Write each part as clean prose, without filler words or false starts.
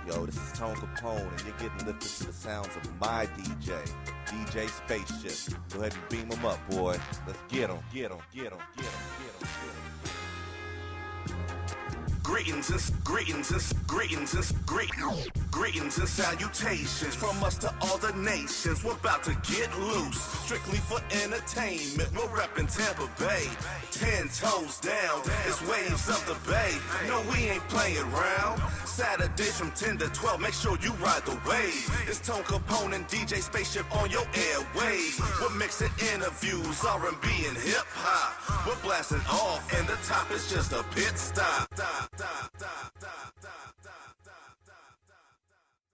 Yo, this is Tone Capone, and you're getting lifted to the sounds of my DJ, DJ Spaceship. Go ahead and beam him up, boy. Let's get him, get him, get him, get him, get him, get him. Greetings and salutations from us to all the nations. We're about to get loose, strictly for entertainment. We're repping Tampa Bay, 10 toes down. It's waves of the bay. No, we ain't playing around. Saturdays from 10 to 12. Make sure you ride the wave. It's Tone Capone and DJ Spaceship on your airwaves. We're mixing interviews, R&B and hip hop. We're blasting off, and the top is just a pit stop.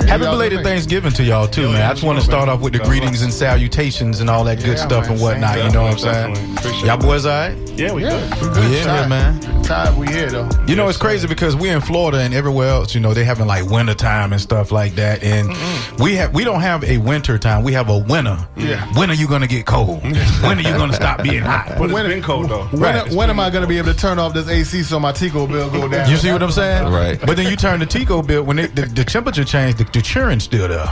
Happy belated Thanksgiving to y'all too, man. I just want to start off with the greetings and salutations and all that good stuff and whatnot. You know what I'm saying? Y'all boys all right? Yeah, we good. We in here, man. Tired, we here though. You know, it's crazy because we're in Florida and everywhere else, you know, they having like winter time and stuff like that. And we don't have a winter time. We have a winter. Yeah. When are you gonna get cold? When are you gonna stop being hot? But it's been cold though. When am I gonna be able to turn off this AC so my Tico bill go down? You see what I'm saying? Right. But then you turn the Tico bill when the temperature changed, the churn's still there.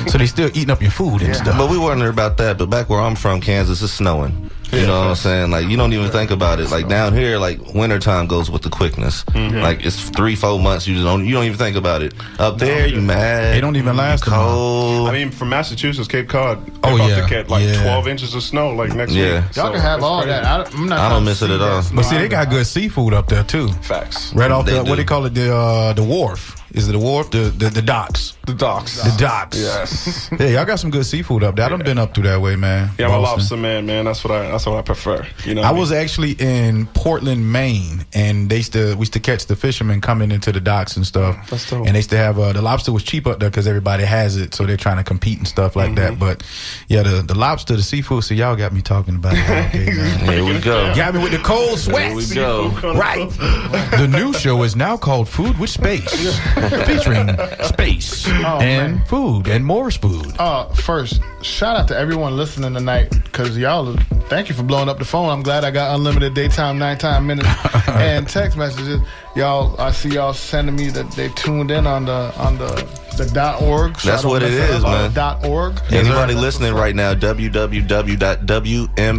So they still eating up your food and stuff. But we wonder about that. But back where I'm from, Kansas, it's snowing. You know what I'm saying? Like, you don't even think about it. Like, down here, like, wintertime goes with the quickness. Like, it's 3-4 months. You don't even think about it. Up there, you mad. They don't even last cold. I mean, from Massachusetts, Cape Cod, Oh, about yeah. to get like Yeah. 12 inches of snow like next week. Y'all So, can have that's all crazy. that. I'm not I don't miss it at all. But see, they got good seafood up there too. Facts. Right off They the, do. what they call it, the wharf. Is it the wharf? The docks. The docks. The docks. Yes. Yeah, y'all got some good seafood up there. I done been up through that way, man. Yeah, I'm a Boston. lobster man. That's what I prefer. You know, I was actually in Portland, Maine, and we used to catch the fishermen coming into the docks and stuff. That's dope. And they used to have the lobster was cheap up there because everybody has it, so they're trying to compete and stuff like that. But yeah, the lobster, the seafood. So y'all got me talking about it all day, man. Here we go. Got me with the cold sweats. Here we go. Right. The new show is now called Food with Space, featuring space and food and Moore's food. First, shout out to everyone listening tonight because y'all, thank you for blowing up the phone. I'm glad I got unlimited daytime, nighttime minutes and text messages. Y'all, I see y'all sending me that they tuned in on the .org. So That's what it is, man. .org. Anybody listening right now,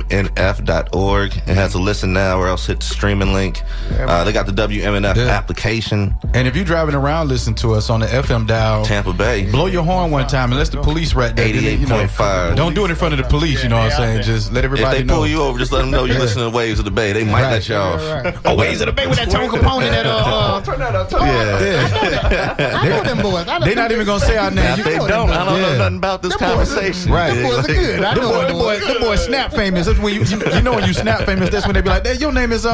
www.wmnf.org. It has a listen now or else hit the streaming link. They got the WMNF application. And if you're driving around listening to us on the FM dial, Tampa Bay. blow your horn one time and let the police right there. 88.5. Don't do it in front of the police, you know what I'm saying? Just let If everybody they know. pull you over, just let them know you're listening to Waves of the Bay. They might let you off. Oh, Waves of the Bay with that Tone Capone in that. Turn that up. Yeah. I know them boys. They're not even gonna say our name. If they don't, I don't know nothing about this conversation. Right. Them boys are good. I know The boy snap famous. That's when you know when you snap famous. That's when they be like, "Hey, your name is Yo,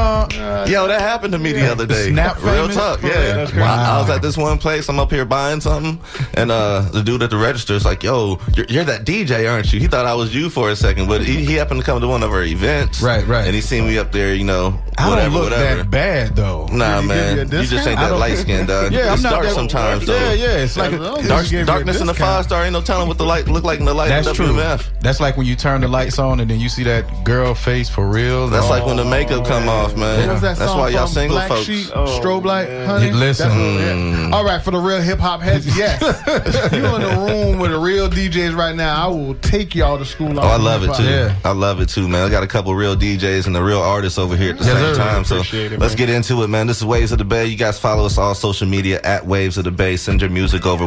that happened to me the other day. Snap Real famous? talk, Yeah, yeah. that's crazy. Wow. I was at this one place. I'm up here buying something, and the dude at the register is like, "Yo, you're that DJ, aren't you?" He thought I was you for a second, but he happened to come to one of our events. Right. And he seen me up there, you know, I whatever, don't look whatever. that bad though. Nah, Did he give you a man, you just discount? ain't I that don't- light skinned, dog. Yeah, I'm It's not dark that sometimes, though. Yeah. It's like Darkness in the 5-star, ain't no telling what the light look like in the light that's of true. WMF. That's like when you turn the lights on and then you see that girl face for real. That's like when the makeup come off, man. What was that That's song why y'all from single Black folks. Sheep, Strobe Light, honey? Listen. That's what- yeah. All right, for the real hip hop heads, yes. You in the room with the real DJs right now. I will take y'all to school. Oh, I love it too. Yeah. I love it too, man. I got a couple real DJs and the real artists over here at the Yes, same sir. time. So Appreciate it, let's man. get into it, man. This is Waves of the Bay. You guys follow us all social media at Waves of the Bay. Send your music over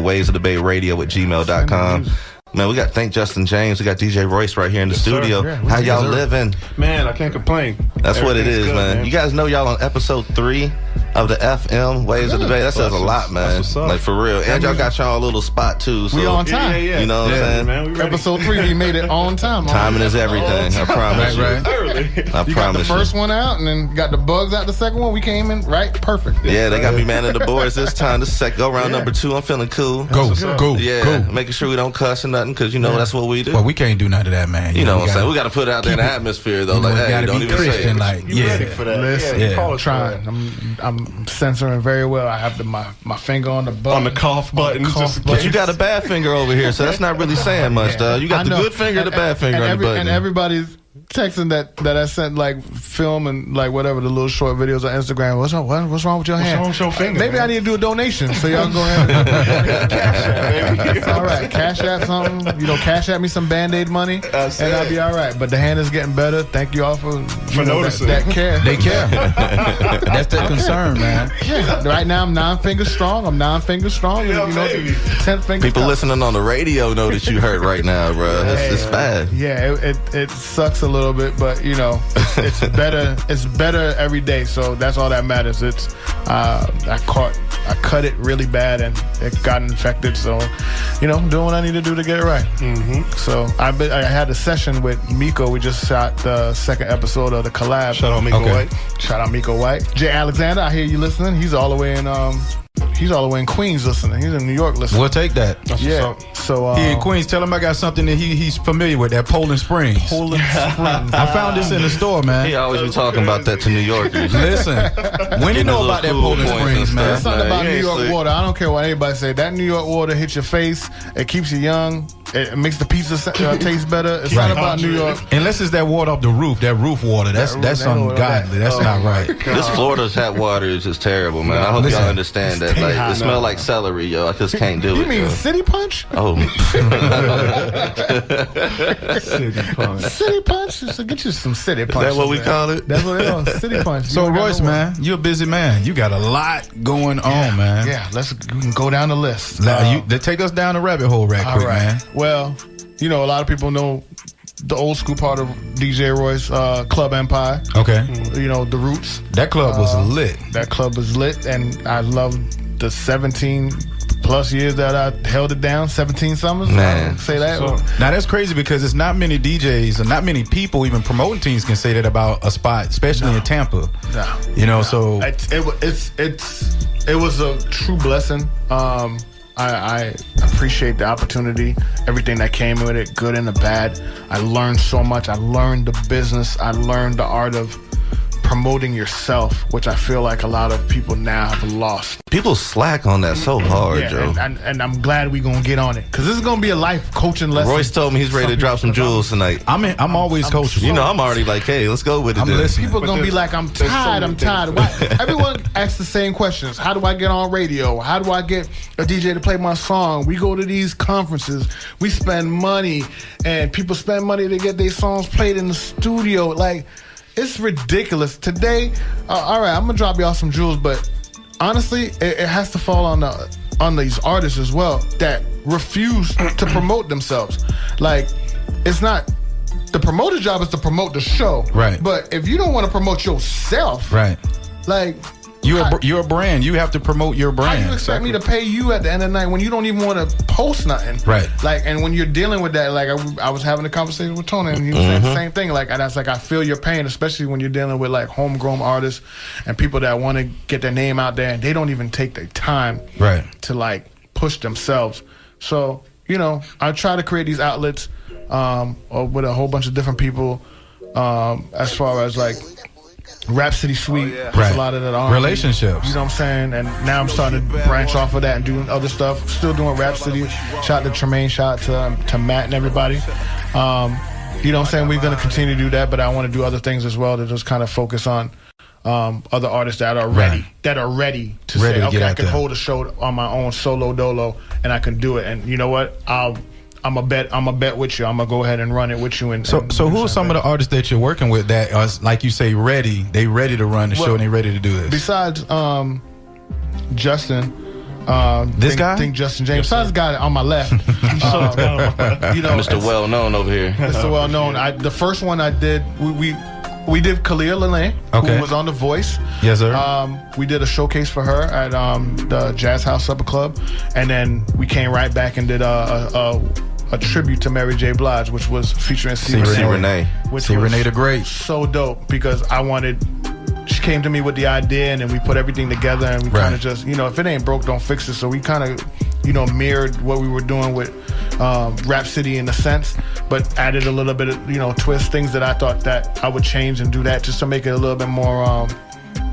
wavesofthebayradio@gmail.com. Man, we got Thank Justin James. We got DJ ROYCE right here in the studio. Yeah, How y'all living? Man, I can't complain. That's what it is, Everything's good, man. You guys know y'all on episode 3 of the FM Waves of the Bay. That says a lot, man. That's what's up. Like for real. And y'all got y'all a little spot too. So We on time. Yeah. You know what I'm saying? Man, we ready. Episode 3, we made it on time. Timing is everything. I promise you. Right. Early. I You got the promise you. first one out, and then got the bugs out the second one. We came in right, perfect. Yeah, they got me manning the boards this time. This is go round number 2. I'm feeling cool. Go. Yeah, making sure we don't cuss or nothing, because you know that's what we do. Well, we can't do none of that, man. You know what I'm saying? gotta- We got to put it out there in the atmosphere, though. you know, Like, we hey, gotta don't be even say Christian, it. like, You ready yeah. for that? Listen, Yeah. Call us trying. I'm censoring very well. I have my finger on the button. on the cough button. But you got a bad finger over here, so that's not really saying much, though. You got I the know. good finger, And- the bad finger and on the button. And everybody's texting that I sent like film and like whatever the little short videos on Instagram. What's wrong with your hand? What's wrong with your finger? Maybe man? I need to do a donation so y'all can go ahead and Cash App, baby. it's all right. Cash App something. Cash App me some Band-Aid money, and I'll be all right. But the hand is getting better. Thank you all for noticing. that care. They care. That's their concern, man. Yeah. Right now I'm 9 fingers strong. Yeah, baby. 10 fingers. People up. listening on the radio know that you hurt right now, bro. It's bad. Yeah, it sucks a little bit, but it's better. It's better every day, so that's all that matters. It's I cut it really bad and it got infected, so doing what I need to do to get it right. So I had a session with Miko. We just shot the second episode of the collab. Shout out Miko White. Shout out Miko White. Jay Alexander, I hear you listening. He's all the way in Queens listening. He's in New York listening. We'll take that. That's Yeah. what's up. So He in Queens. Tell him I got something that he's familiar with. That Poland Springs. I found this in the store, man. He always be talking about that to New Yorkers. Listen, when you know about that Poland Springs, man. There's something about you New ain't York sleep. water. I don't care what anybody say. That New York water hits your face. It keeps you young. It makes the pizza taste better. It's not about New York. Unless it's that water off the roof, that roof water. That's ungodly. That's not right. This Florida's hot water is just terrible, man. I hope Listen, y'all understand that. stay Like, hot it smells like celery, yo. I just can't do You it. mean yo. City Punch? Oh, City Punch? So get you some City Punch. is that what we call it? That's what it is. City Punch. So You ain't got Royce, no one. man, you're a busy man. You got a lot going on, man. Yeah, we can go down the list. They take us down the rabbit hole right All quick, right. man. Well, a lot of people know the old school part of DJ Royce, Club Empire. Okay. The roots. That club was lit. That club was lit, and I love the 17 plus years that I held it down. 17 summers. Man. I'll say that. Now that's crazy because it's not many DJs and not many people, even promoting teams, can say that about a spot, especially in Tampa. So It was a true blessing. I appreciate the opportunity, everything that came with it, good and the bad. I learned so much. I learned the business. I learned the art of promoting yourself, which I feel like a lot of people now have lost. People slack on that so hard, Joe. And I'm glad we're going to get on it, because this is going to be a life coaching lesson. Royce told me he's ready to drop some jewels tonight. I'm always coaching. I'm already like, hey, let's go with it. I'm then. listening. People are going to be like, I'm tired. Why? Everyone asks the same questions. How do I get on radio? How do I get a DJ to play my song? We go to these conferences. We spend money, and people spend money to get their songs played in the studio. Like, it's ridiculous. Today, all right, I'm going to drop y'all some jewels, but honestly, it has to fall on these artists as well that refuse to promote themselves. Like, it's not... The promoter's job is to promote the show. Right. But if you don't want to promote yourself... Right. Like... You're a brand. You have to promote your brand. How you expect me to pay you at the end of the night when you don't even want to post nothing? Right. Like, and when you're dealing with that, like I was having a conversation with Tony, and he was saying the same thing. Like, and I was like, I feel your pain, especially when you're dealing with like homegrown artists and people that want to get their name out there, and they don't even take their time to like push themselves. So I try to create these outlets with a whole bunch of different people, as far as like Rhapsody Suite, a lot of that R&B, relationships. You know what I'm saying? And now I'm starting to branch off of that and doing other stuff. Still doing Rhapsody. Shout to Tremaine, shout to Matt and everybody. You know what I'm saying? We're going to continue to do that, but I want to do other things as well to just kind of focus on other artists that are ready, to say, okay, I can hold a show on my own solo dolo, and I can do it. And you know what? I'm a bet with you. I'm gonna go ahead and run it with you. And so who are some of the artists that you're working with that are, like you say, ready? They ready to run the show and they ready to do this. Besides Justin, this guy, THINKJUSTINJAMES. Besides the guy on my left, Mr. Well Known over here. Mr. Well Known. The first one I did, we did Khalil Lane, who was on The Voice. Yes, sir. We did a showcase for her at the Jazz House Supper Club, and then we came right back and did a tribute to Mary J. Blige, which was featuring C. Renee. Which C. was Renee the Great. So dope, because she came to me with the idea, and then we put everything together, and we kind of just, if it ain't broke, don't fix it. So we kind of, mirrored what we were doing with Rhapsody in a sense, but added a little bit of, twist, things that I thought that I would change and do that just to make it a little bit more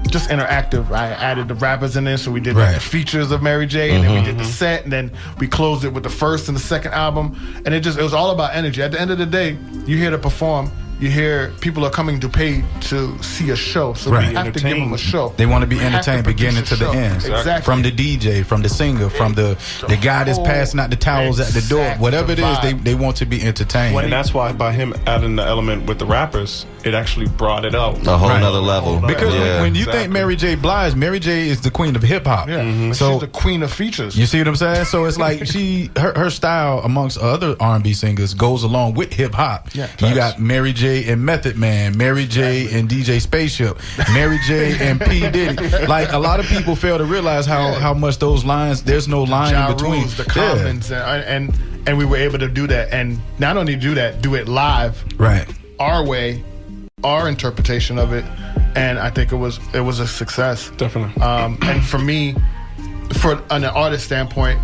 just interactive. I added the rappers in there, so we did like, the features of Mary J, and then we did the set, and then we closed it with the first and the second album, and it was all about energy. At the end of the day, you're here to perform. you hear people are coming to pay to see a show, so Right. we have to give them a show. They want to be We have entertained to beginning produce to a the show. end. Exactly. From the DJ, from the singer, from the guy that's whole- passing out the towels at the door. Exactly, Whatever it the is, vibe. they want to be entertained. And that's why by him adding the element with the rappers, it actually brought it up. A whole Right. nother level. Because Yeah. when you Exactly. think Mary J. Blige, Mary J. is the queen of hip hop. Yeah, So she's the queen of features. you see what I'm saying? So it's like her style amongst other R&B singers goes along with hip hop. Yeah, you facts. got Mary J. and Method Man, Mary J. and DJ Spaceship, Mary J. and P Diddy. Like a lot of people fail to realize how much those lines. There's no line Ja in between. Rules, the Yeah. comments, and we were able to do that, and not only do that, do it live, Right. our way, our interpretation of it, and I think it was a success. Definitely. And for me, for an artist standpoint,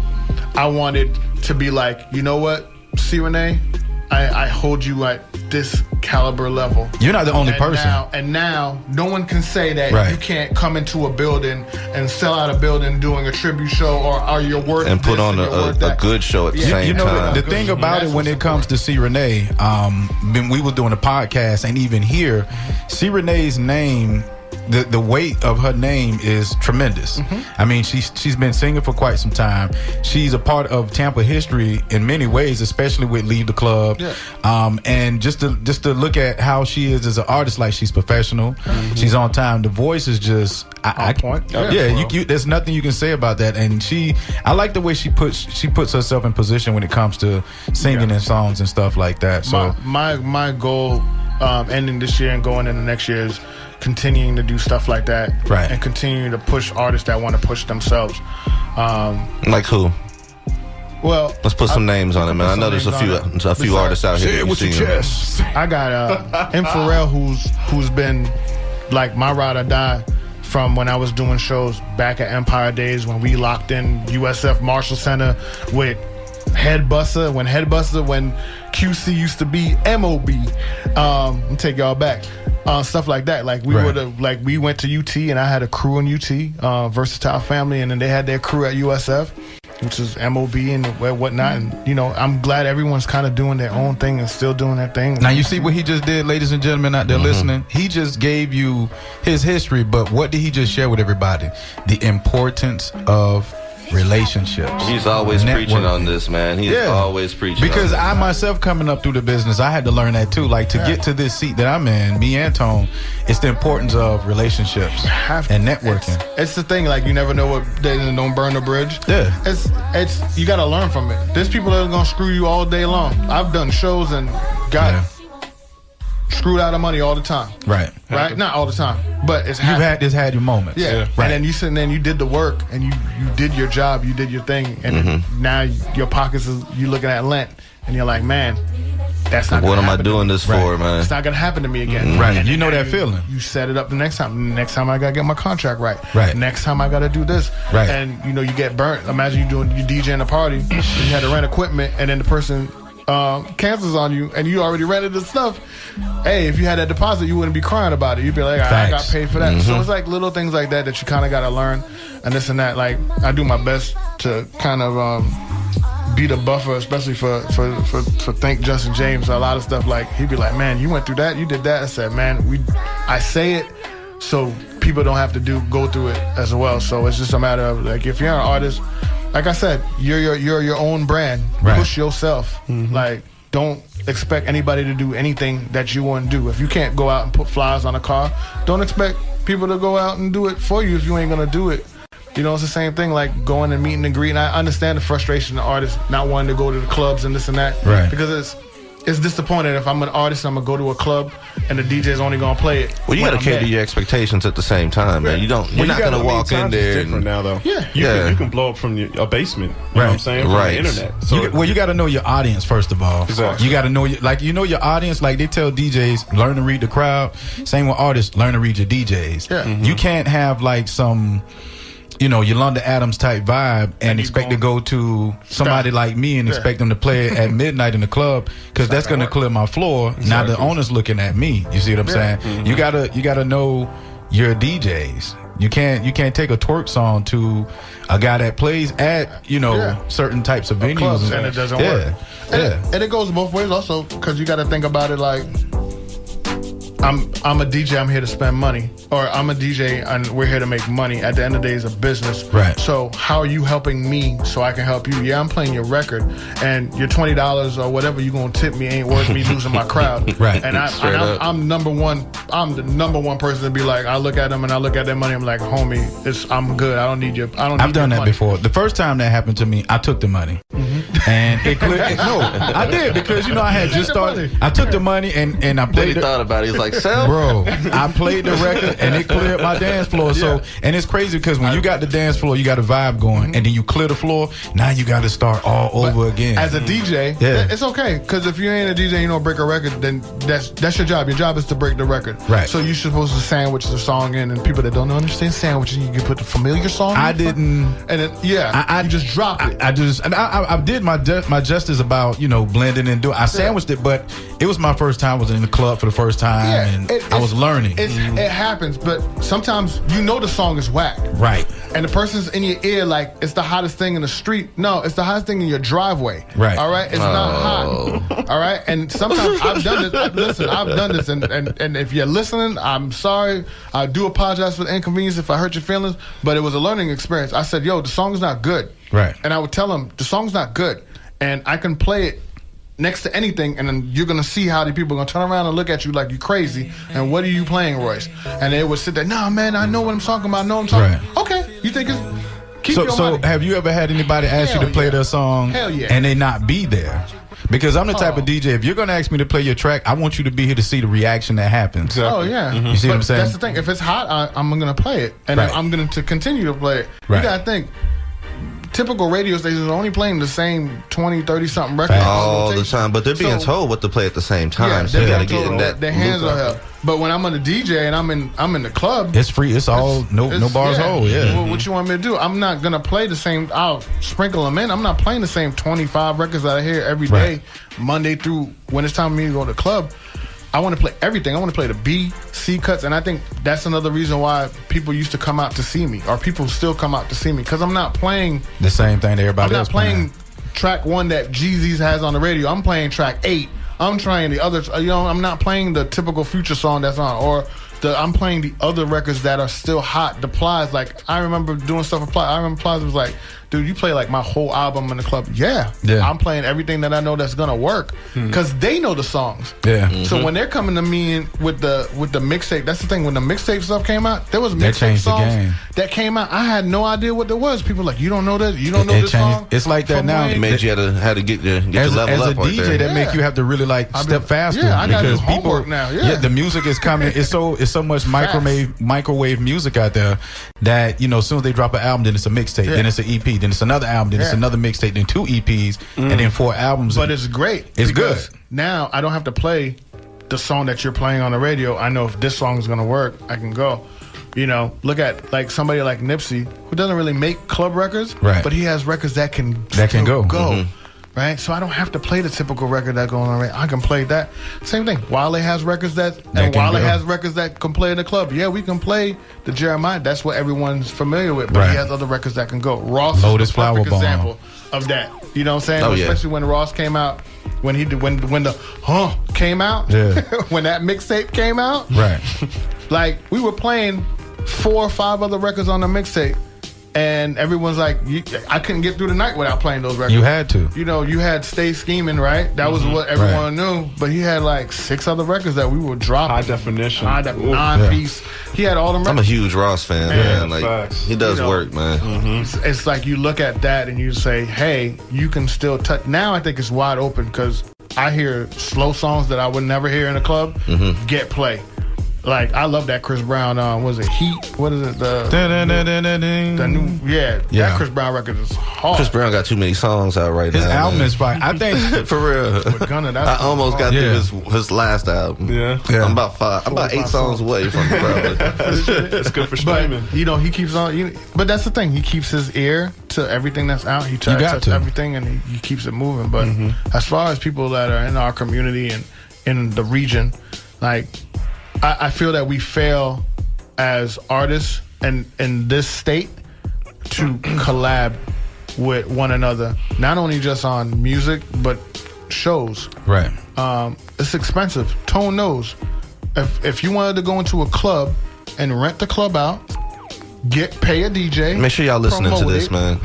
I wanted to be like, you know what, C. Renee, I hold you at this caliber level. You're not the only And person. Now, no one can say that Right. you can't come into a building and sell out a building doing a tribute show, or you're worth And put this on and you're worth a that. good show at the Yeah. same You know, time. the thing about That's it when what's it comes to C. Renee, when we were doing a podcast, and even here, C. Renee's name, the weight of her name is tremendous. I mean, she's been singing for quite some time. She's a part of Tampa history in many ways, especially with Leave the Club. Yeah. And just to look at how she is as an artist, like she's professional, she's on time. The voice is just On point. Yeah, you there's nothing you can say about that. And I like the way she puts herself in position when it comes to singing and songs and stuff like that. So my goal, ending this year and going into next year, is continuing to do stuff like that, Right. and continuing to push artists that want to push themselves. Like who? Well, Let's put some names on it, man. I some know there's a names few on it. artists out here. say that it you with your see, man. chest. I got Pharrell, who's been like my ride or die from when I was doing shows back at Empire Days, when we locked in USF Marshall Center with Headbuster, when QC used to be MOB. Let me take y'all back. Stuff like that. Like we Right. we went to UT, and I had a crew in UT, Versatile Family, and then they had their crew at USF, which is MOB and whatnot. And I'm glad everyone's kind of doing their own thing and still doing their thing. Now you see what he just did, ladies and gentlemen out there listening. He just gave you his history, but what did he just share with everybody? The importance of relationships. He's always preaching Networking. on this, man. He's always preaching. Because on this. I myself, coming up through the business, I had to learn that too. Like to get to this seat that I'm in, me and Tone, it's the importance of relationships and networking. It's the thing. Like you never know what they don't burn the bridge. Yeah. It's you got to learn from it. There's people that are gonna screw you all day long. I've done shows and got screwed out of money all the time. Right. Right? Not all the time, but it's You've happened. had your moments. Yeah. Right. And then you sitting there and you did the work and you did your job, you did your thing, and now your pockets you looking at Lent and you're like, man, that's not. What gonna am I happen to doing me. this for, man? It's not gonna happen to me again. Right. And You know then that feeling. You set it up the next time. Next time I gotta get my contract right. Right. Next time I gotta do this. Right. And you get burnt. Imagine you DJing a party and you had to rent equipment and then the person cancels on you and you already rented the stuff. Hey, if you had that deposit, you wouldn't be crying about it. You'd be like, I got Facts. paid for that. So it's like little things like that you kind of got to learn, and this and that. Like I do my best to kind of be the buffer, especially for THINKJUSTINJAMES. A lot of stuff like he'd be like, man, you went through that, you did that. I said, man, I say it so people don't have to go through it as well. So it's just a matter of like, if you're an artist, like I said, you're your own brand. Right. Push yourself. Like, don't expect anybody to do anything that you want to do. If you can't go out and put flyers on a car, don't expect people to go out and do it for you if you ain't gonna do it. It's the same thing like going and meeting and greeting. I understand the frustration of artists not wanting to go to the clubs and this and that. Right. Because it's disappointing. If I'm an artist, I'm gonna go to a club and the DJ's only gonna play it. Well, you when got to I'm cater there. your expectations at the same time, man. You're not You going to walk in there different now, though. Yeah. You can blow up from a basement. You know what I'm saying? From Right. the internet. So You got to know your audience first of all. Exactly. You got to know your audience. Like they tell DJs, learn to read the crowd. Same with artists, learn to read your DJs. Yeah. You can't have like some, Yolanda Adams type vibe and expect to go to somebody like me and expect them to play it at midnight in the club because that's going to clear my floor. Now the owner's looking at me. You see what I'm saying? You gotta know your DJs. You can't take a twerk song to a guy that plays at certain types of venues clubs and it doesn't work. Yeah. And it goes both ways also, because you got to think about it like I'm a DJ. I'm here to spend money, or I'm a DJ and we're here to make money. At the end of the day, it's a business. Right. So how are you helping me so I can help you? Yeah, I'm playing your record, and your $20 or whatever you gonna tip me ain't worth me losing my crowd. Right. And I'm number one. I'm the number one person to be like, I look at them and I look at their money. I'm like, homie, I'm good. I don't need your. I've done that before. The first time that happened to me, I took the money, and it cleared. No, I did, because I had just started. I took the money and I played. Then he thought about it. He's like, "Sell, bro." I played the record and it cleared my dance floor. So, and it's crazy because when you got the dance floor, you got a vibe going, and then you clear the floor. Now you got to start all over again. As a DJ, it's okay, because if you ain't a DJ, and you don't break a record, then that's your job. Your job is to break the record. Right. So you're supposed to sandwich the song in, and people that don't understand sandwiching, you can put the familiar song. I didn't, and then you just dropped it. I did my justice about blending and doing. I sandwiched it, but it was my first time. I was in the club for the first time, and I was learning. It happens, but sometimes the song is whack. Right. And the person's in your ear like it's the hottest thing in the street. No, it's the hottest thing in your driveway. Right. All right? It's not hot. All right? And sometimes I've done this. Listen, I've done this. And if you're listening, I'm sorry. I do apologize for the inconvenience if I hurt your feelings, but it was a learning experience. I said, yo, the song's not good. Right. And I would tell them, the song's not good. And I can play it next to anything, and then you're going to see how the people are going to turn around and look at you like you crazy. And what are you playing, Royce? And they would sit there, nah, man, I know what I'm talking about. I know what I'm talking about. Okay, you think it's... Keep your money. So have you ever had anybody ask you to play their song and they not be there? Because I'm the type of DJ, if you're going to ask me to play your track, I want you to be here to see the reaction that happens. Exactly. Oh, yeah. Mm-hmm. You see what I'm saying? That's the thing. If it's hot, I'm going to play it. And I'm going to continue to play it. Right. You got to think. Typical radio stations are only playing the same 20, 30-something records all the time, but they're being told what to play at the same time. Yeah, so you got to get in that. Their hands are held. But when I'm on the DJ and I'm in the club, it's free. It's all no bars hold. Yeah. Well, what you want me to do? I'm not gonna play the same. I'll sprinkle them in. I'm not playing the same 25 records that I hear every day, Monday through when it's time for me to go to the club. I want to play everything. I want to play the B, C cuts, and I think that's another reason why people used to come out to see me, or people still come out to see me, because I'm not playing the same thing that everybody else playing. I'm not playing track 1 that Jeezy's has on the radio. I'm playing track 8. I'm trying the others. I'm not playing the typical Future song that's on, or I'm playing the other records that are still hot. The Plies, like I remember doing stuff with Plies. I remember Plies was like, dude, you play like my whole album in the club. Yeah. I'm playing everything that I know that's gonna work, because they know the songs. So when they're coming to me with the mixtape, that's the thing. When the mixtape stuff came out, there was mixtape songs that came out. I had no idea what there was. People were like, you don't know this, you don't know this song. It's like that now. It made you had to get your level up. As a DJ, that make you have to really step faster. Yeah, I got to do because homework now. Yeah, the music is coming. It's so much microwave music out there that as soon as they drop an album, then it's a mixtape, then it's an EP, then it's another album, then it's another mixtape, then 2 EPs, and then 4 albums. But it's great. It's good. Now I don't have to play the song that you're playing on the radio. I know if this song is gonna work, I can go. Look at like somebody like Nipsey, who doesn't really make club records, but he has records that can go. Right, so I don't have to play the typical record that goes on radio. I can play that. Same thing. Wale has records that has records that can play in the club. Yeah, we can play the Jeremiah. That's what everyone's familiar with. But he has other records that can go. Ross is the perfect example of that. You know what I'm saying? Especially when Ross came out, when the came out, when that mixtape came out, like we were playing 4 or 5 other records on the mixtape. And everyone's like, I couldn't get through the night without playing those records. You had to. You had Stay Scheming, right? That was what everyone knew. But he had like 6 other records that we would drop. High definition. 9-piece. He had all them records. I'm a huge Ross fan, man. Like, he does work, man. It's like you look at that and you say, hey, you can still touch. Now I think it's wide open, because I hear slow songs that I would never hear in a club get play. Like, I love that Chris Brown, was it Heat? What is it? The new, that Chris Brown record is hard. Chris Brown got too many songs out right now. His album is fine. I think, for real. I almost got through his last album. Yeah. I'm about 8 songs away from it, bro. It's good for streaming. But, he keeps on, but that's the thing. He keeps his ear to everything that's out. He tries to touch everything, and he keeps it moving. But as far as people that are in our community and in the region, like, I feel that we fail as artists and in this state to collab with one another, not only just on music but shows. Right. It's expensive. Tone knows. if you wanted to go into a club and rent the club out, pay a DJ. Make sure y'all listening to this, man.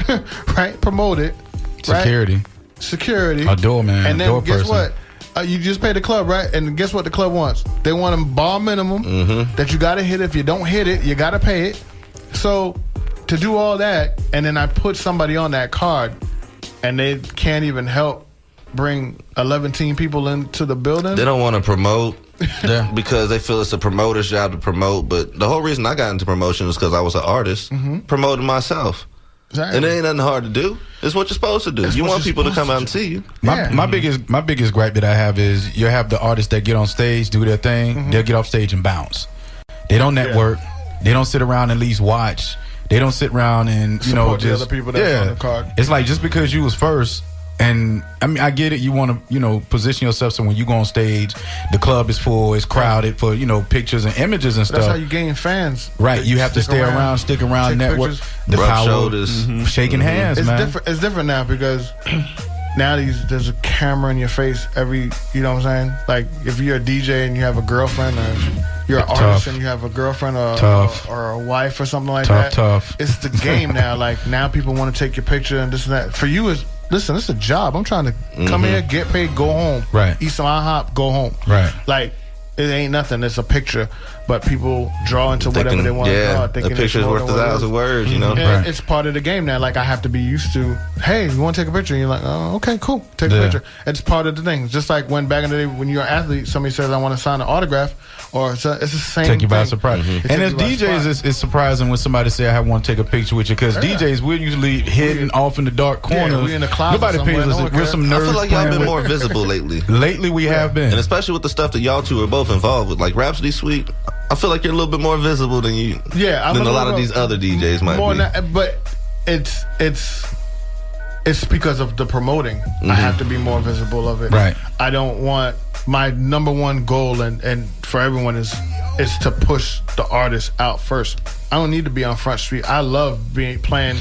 Right? Promote it. Security. Security. A doorman. And then door guess person. what? You just pay the club, right? And guess what the club wants? They want a bar minimum that you got to hit. If you don't hit it, you got to pay it. So to do all that, and then I put somebody on that card, and they can't even help bring 11 people into the building. They don't want to promote because they feel it's a promoter's job to promote. But the whole reason I got into promotion was because I was an artist promoting myself. Exactly. And it ain't nothing hard to do. It's what you're supposed to do. You want people to come out and see you. My biggest gripe that I have is you have the artists that get on stage, do their thing, they'll get off stage and bounce. They don't network. They don't sit around and at least watch. They don't sit around and support the other people that's on the card. It's like just because you was first. And I mean, I get it. You want to, position yourself so when you go on stage, the club is full, it's crowded for, pictures and images and stuff. That's how you gain fans. Right. You have to stay around, stick around, network. Pictures. The Rub power, shoulders. Shaking hands, It's man. different. It's different now because now there's a camera in your face every. You know what I'm saying? Like if you're a DJ and you have a girlfriend, or if you're an artist and you have a girlfriend or a wife or something like that. Tough. It's the game now. Like now people want to take your picture and this and that. For you is. Listen, it's a job. I'm trying to come here, get paid, go home. Right. Eat some IHOP, go home. Right. Like, it ain't nothing. It's a picture. But people draw into whatever they want to draw. A picture is worth 1,000 words, And it's part of the game now. Like, I have to be used to, hey, you want to take a picture? And you're like, oh, okay, cool. Take a picture. It's part of the thing. Just like when back in the day, when you're an athlete, somebody says, I want to sign an autograph. Or it's the same Take you by thing. surprise. And as DJs, it's surprising when somebody say, I want to take a picture with you. Because DJs, we're usually hidden off in the dark corner. Yeah, we in the closet. Nobody pays us. We're some nerds. I feel like y'all been more visible lately. Lately, we have been. And especially with the stuff that y'all two are both involved with. Like Rhapsody Suite, I feel like you're a little bit more visible than you. Yeah, than a lot of these other DJs might be. But it's because of the promoting. I have to be more visible of it. Right. I don't want my number one goal and for everyone is to push the artist out first. I don't need to be on Front Street. I love playing.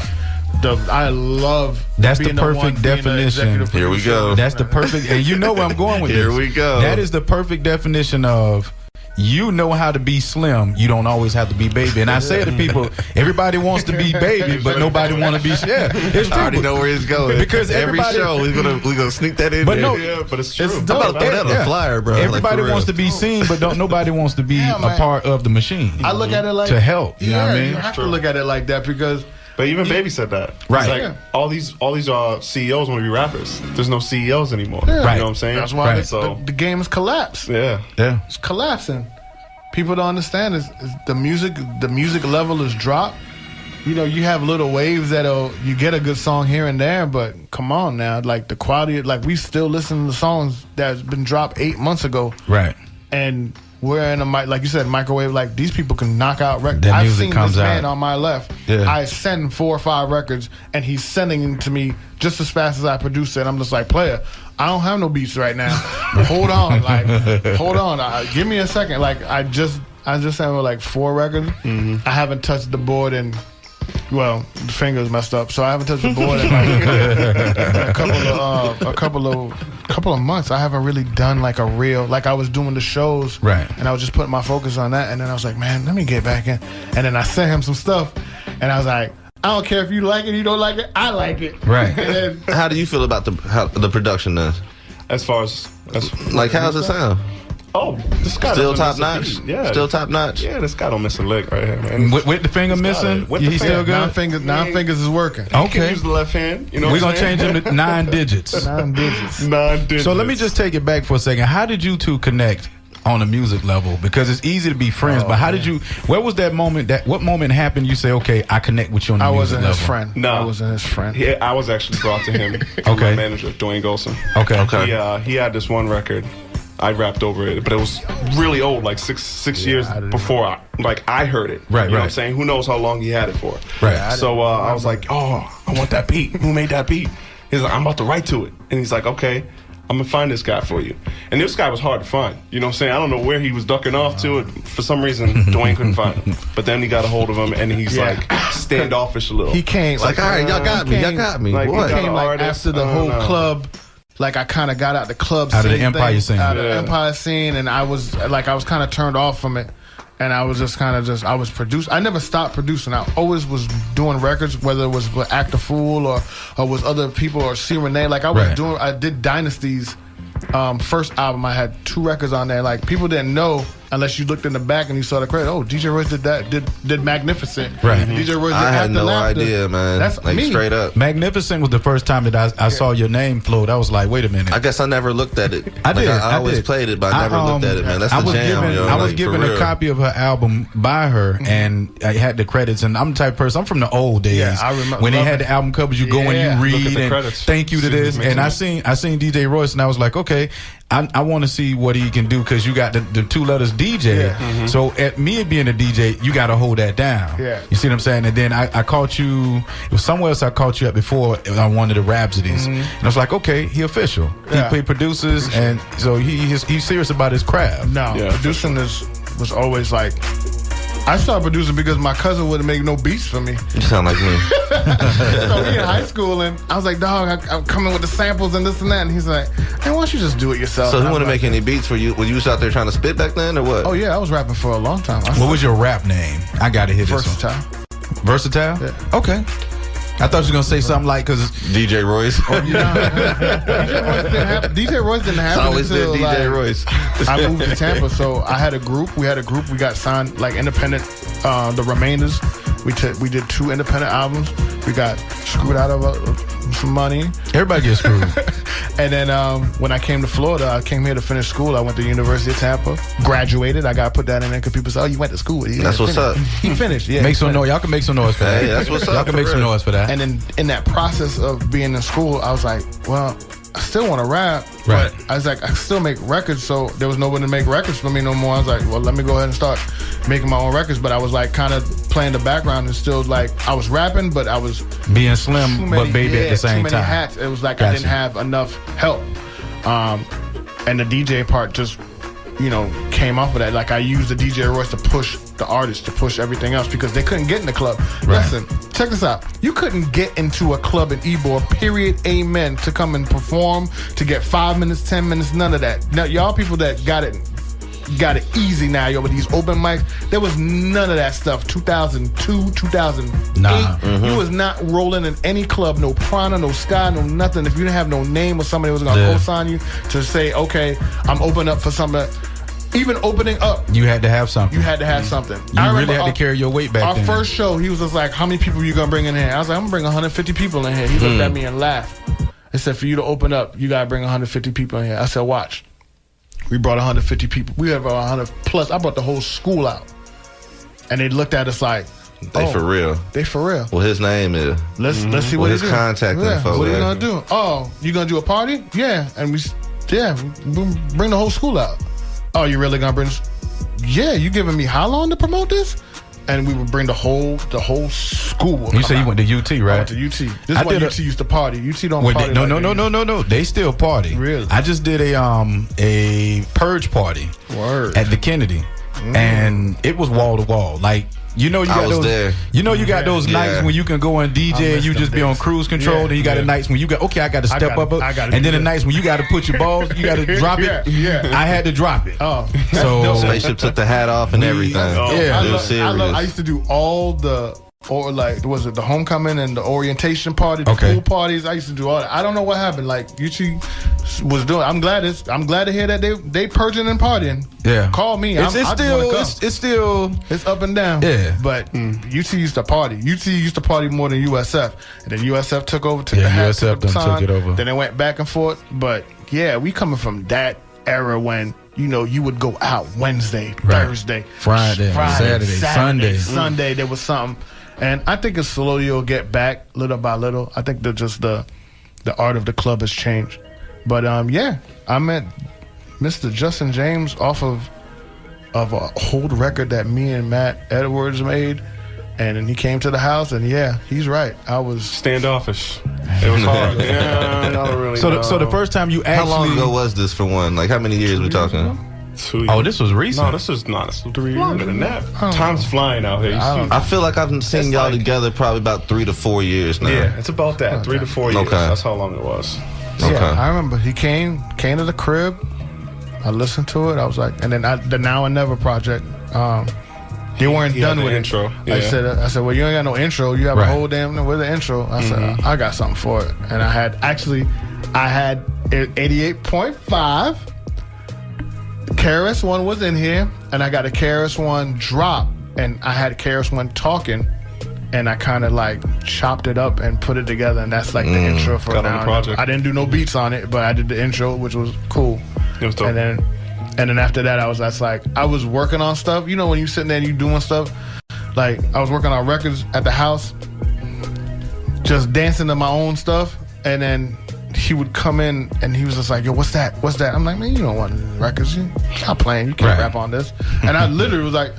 That's being the perfect definition. Here we go. That's the perfect, and you know where I'm going with this. Here we go. That is the perfect definition of. You know how to be slim. You don't always have to be baby. And I say to people, everybody wants to be baby, but nobody want to be. Yeah, it's true. I already know where he's going. Because every show we're gonna sneak that in. But there. no, Yeah, but it's true. It's I'm about to throw that on a flyer, bro. Everybody like, wants to be seen, but nobody wants to be a man. part of the machine. I look at it like to help. You know what I mean? You have to look at it like that because. But even Baby said that. Right. He's like, all these CEOs want to be rappers. There's no CEOs anymore. Yeah. You know Right. what I'm saying? That's why So the game is collapsed. yeah. Yeah. It's collapsing. People don't understand is the music level is dropped. You have little waves you get a good song here and there, but come on now, like the quality, like we still listen to songs that's been dropped 8 months ago, Right. and we're in a like you said, microwave. Like these people can knock out records. That I've music seen comes this man out. on my left. Yeah. I send 4 or 5 records, and he's sending them to me just as fast as I produce it. I'm just like, player, I don't have no beats right now. Hold on, hold on. Give me a second. Like I just have like 4 records. I haven't touched the board in. Well, the fingers messed up, so I haven't touched the board in like a couple of months. I haven't really done like a real, like I was doing the shows, Right. and I was just putting my focus on that, and then I was like, man, let me get back in, and then I sent him some stuff, and I was like, I don't care if you like it, you don't like it, I like it, Right. And then, How do you feel about the production then? As far as Like, how's it sound? oh, this guy Still doesn't top miss a notch? beat. Yeah, Still top notch? Yeah, this guy don't miss a lick right here, man. With the finger He's got missing, it. With the he's still finger. good. nine fingers is working. He can Okay. use the left hand. You know We're what gonna I'm saying? change him to 9 digits. 9 digits. 9 digits. So let me just take it back for a second. How did you two connect on a music level? Because it's easy to be friends, but how did you? Where was that moment? What moment happened? You say, okay, I connect with you on the I music wasn't level. his friend. No. I wasn't his friend. I was actually brought to him from Okay. my manager, Dwayne Golson. Okay. He had this one record. I rapped over it, but it was really old, like six years before I heard it. Right, you know what I'm right. saying? Who knows how long he had it for? Right. So I was like, oh, I want that beat. Who made that beat? He's like, I'm about to write to it. And he's like, okay, I'm going to find this guy for you. And this guy was hard to find. You know what I'm saying? I don't know where he was ducking off to. For some reason, Dwayne couldn't find him. But then he got a hold of him, and he's like standoffish a little. He came It's like, all right, y'all got me. Y'all got me. like, What? he got came an like artist, after the I whole don't know. club like I kind of got out the club Out of the scene Empire thing, scene. out of the Empire scene, and I was kind of turned off from it. And I was just I was producing. I never stopped producing. I always was doing records, whether it was with Act a Fool or was other people or C. Renee. Like I did Dynasty's first album. I had 2 records on there. Like people didn't know unless you looked in the back and you saw the credit. Oh, DJ Royce did that. Did Magnificent. Right. DJ Royce did I had no Laughter. idea, man. That's like me. straight up. Magnificent was the first time that I saw your name float. I was like, wait a minute. I guess I never looked at it. I did. I always did. played it, but I never looked at it, man. That's I the was jam, given, yo. I was like, given for a real. copy of her album by her, and I had the credits. And I'm the type of person. I'm from the old days. Yeah, I remember when they love had it. the album covers. You go and you Look at read the and credits. thank you to See this. what makes And I sense. seen DJ Royce, and I was like, okay, I want to see what he can do because you got the 2 letters DJ. Yeah. So at me being a DJ, you got to hold that down. Yeah. You see what I'm saying? And then I caught you. It was somewhere else I caught you at before on one of the Rhapsodies, and I was like, okay, he official. Yeah. He produces, and so he's serious about his craft. No, Yeah, producing was always like. I started producing because my cousin wouldn't make no beats for me. You sound like me. So we in high school, and I was like, dog, I'm coming with the samples and this and that. And he's like, hey, why don't you just do it yourself? So And who I was want to like, make any beats for you? Were you just out there trying to spit back then, or what? Oh, yeah, I was rapping for a long time. What was your rap name? I got to hit this one. Versatile. Versatile? Yeah. Okay. I thought you were going to say something like, because DJ Royce. DJ Royce didn't have It's it always been until DJ Royce. I moved to Tampa, so I had a group. We got signed like independent. The Remainders. We did 2 independent albums. We got screwed out of some money. everybody gets screwed. And then when I came to Florida, I came here to finish school. I went to the University of Tampa, graduated. I got to put that in there because people say, oh, you went to school. That's what's up. He finished, yeah. Make some noise. Y'all can make some noise for that. Hey, that's what's up. Y'all can for make some real. noise for that. And then in that process of being in school, I was like, well, I still want to rap. Right. But I was like, I still make records, so there was nobody to make records for me no more. I was like, well, let me go ahead and start making my own records. But I was like kind of playing the background and still like, I was rapping, but I was Being too slim, many, but baby at the same too many time. hats. It was like I Gotcha. didn't have enough help. And the DJ part just, came off of that. Like I used the DJ Royce to push the artists, to push everything else because they couldn't get in the club. Right. Listen, check this out. You couldn't get into a club in Ybor, period, amen, to come and perform, to get 5 minutes, 10 minutes, none of that. Now, y'all people that got it easy now, yo, with these open mics. There was none of that stuff. 2002, 2008. Nah. You was not rolling in any club, no Prana, no Sky, no nothing. If you didn't have no name or somebody was gonna Yeah. co-sign you to say, okay, I'm opening up for somebody. Even opening up, You had to have something. you had to have something. You really had to carry your weight back Our then. first show, he was just like, how many people you gonna bring in here? I was like, I'm gonna bring 150 people in here. He looked at me and laughed. He said, for you to open up, you gotta bring 150 people in here. I said, watch. We brought 150 people. We have 100 plus. I brought the whole school out. And they looked at us like, They for real. They for real. Well, his name is. Let's see Well, what his he do. contact info, What are you yeah. gonna do? Oh, you gonna do a party? Yeah, and we bring the whole school out. Oh, you really gonna bring? Yeah, you giving me how long to promote this? And we would bring the whole school. You said you went to UT, I right? went to UT. This I is when did UT used to party. UT don't Wait, party. no, like no, they no, used no, no, no. They still party. Really? I just did a purge party Word. at the Kennedy, and it was wall to wall. Like you I got was those. there. You got those Yeah. nights when you can go and DJ and miss you them just be on days. cruise control. Yeah, Then you got the nights when you got I got to step gotta- up, I gotta and do then the this. nights when you got to put your balls, you got to drop it. Yeah. I had to drop it. Oh, So Spaceship took the hat off and everything. Yeah. It was serious. I used to do all the, or like, was it the homecoming and the orientation party, the Okay. pool parties? I used to do all that. I don't know what happened. Like UT was doing. I'm glad to hear that they purging and partying. Yeah. Call me. It's I just wanna come. still. It's up and down. Yeah. But UT used to party. UT used to party more than USF. And then USF took over, took Yeah, the hat, USF took the done baton. took it over. Then it went back and forth. But yeah, we coming from that era when, you would go out Wednesday, Right. Thursday, Friday, Saturday, Sunday. Sunday, there was something. And I think it's slowly you'll get back little by little. I think that just the art of the club has changed. But yeah, I met Mr. Justin James off of a old record that me and Matt Edwards made, and then he came to the house, and yeah, he's right. I was Standoffish. It was hard. Yeah, I don't really know. So the first time you How actually. long ago was this for one? Like, how many years we talking? 2 years. Oh, this was recent. No, this is not. This is 3 years. Longer than that. Time's flying out here. You see? I feel like I've seen It's y'all like- together probably about 3 to 4 years now. Yeah, it's about that. 3 to 4 years. Okay. That's how long it was. Okay. Yeah, I remember he came to the crib. I listened to it. I was like, and then the Now and Never project. They weren't done with intro. it. Yeah. I said, well, you ain't got no intro. You have a whole damn with the intro. I said, I got something for it, and I had 88.5. KRS-One was in here, and I got a KRS-One drop, and I had KRS-One talking, and I kind of like chopped it up and put it together, and that's like the intro for got Now on the and project. Never. I didn't do no beats on it, but I did the intro, which was cool. It was dope. And then after that, I was working on stuff. You know, when you sitting there and you doing stuff, like I was working on records at the house, just dancing to my own stuff. And then he would come in and he was just like, yo, what's that? What's that? I'm like, man, you don't want records. Stop playing. You can't rap on this. And I literally was like,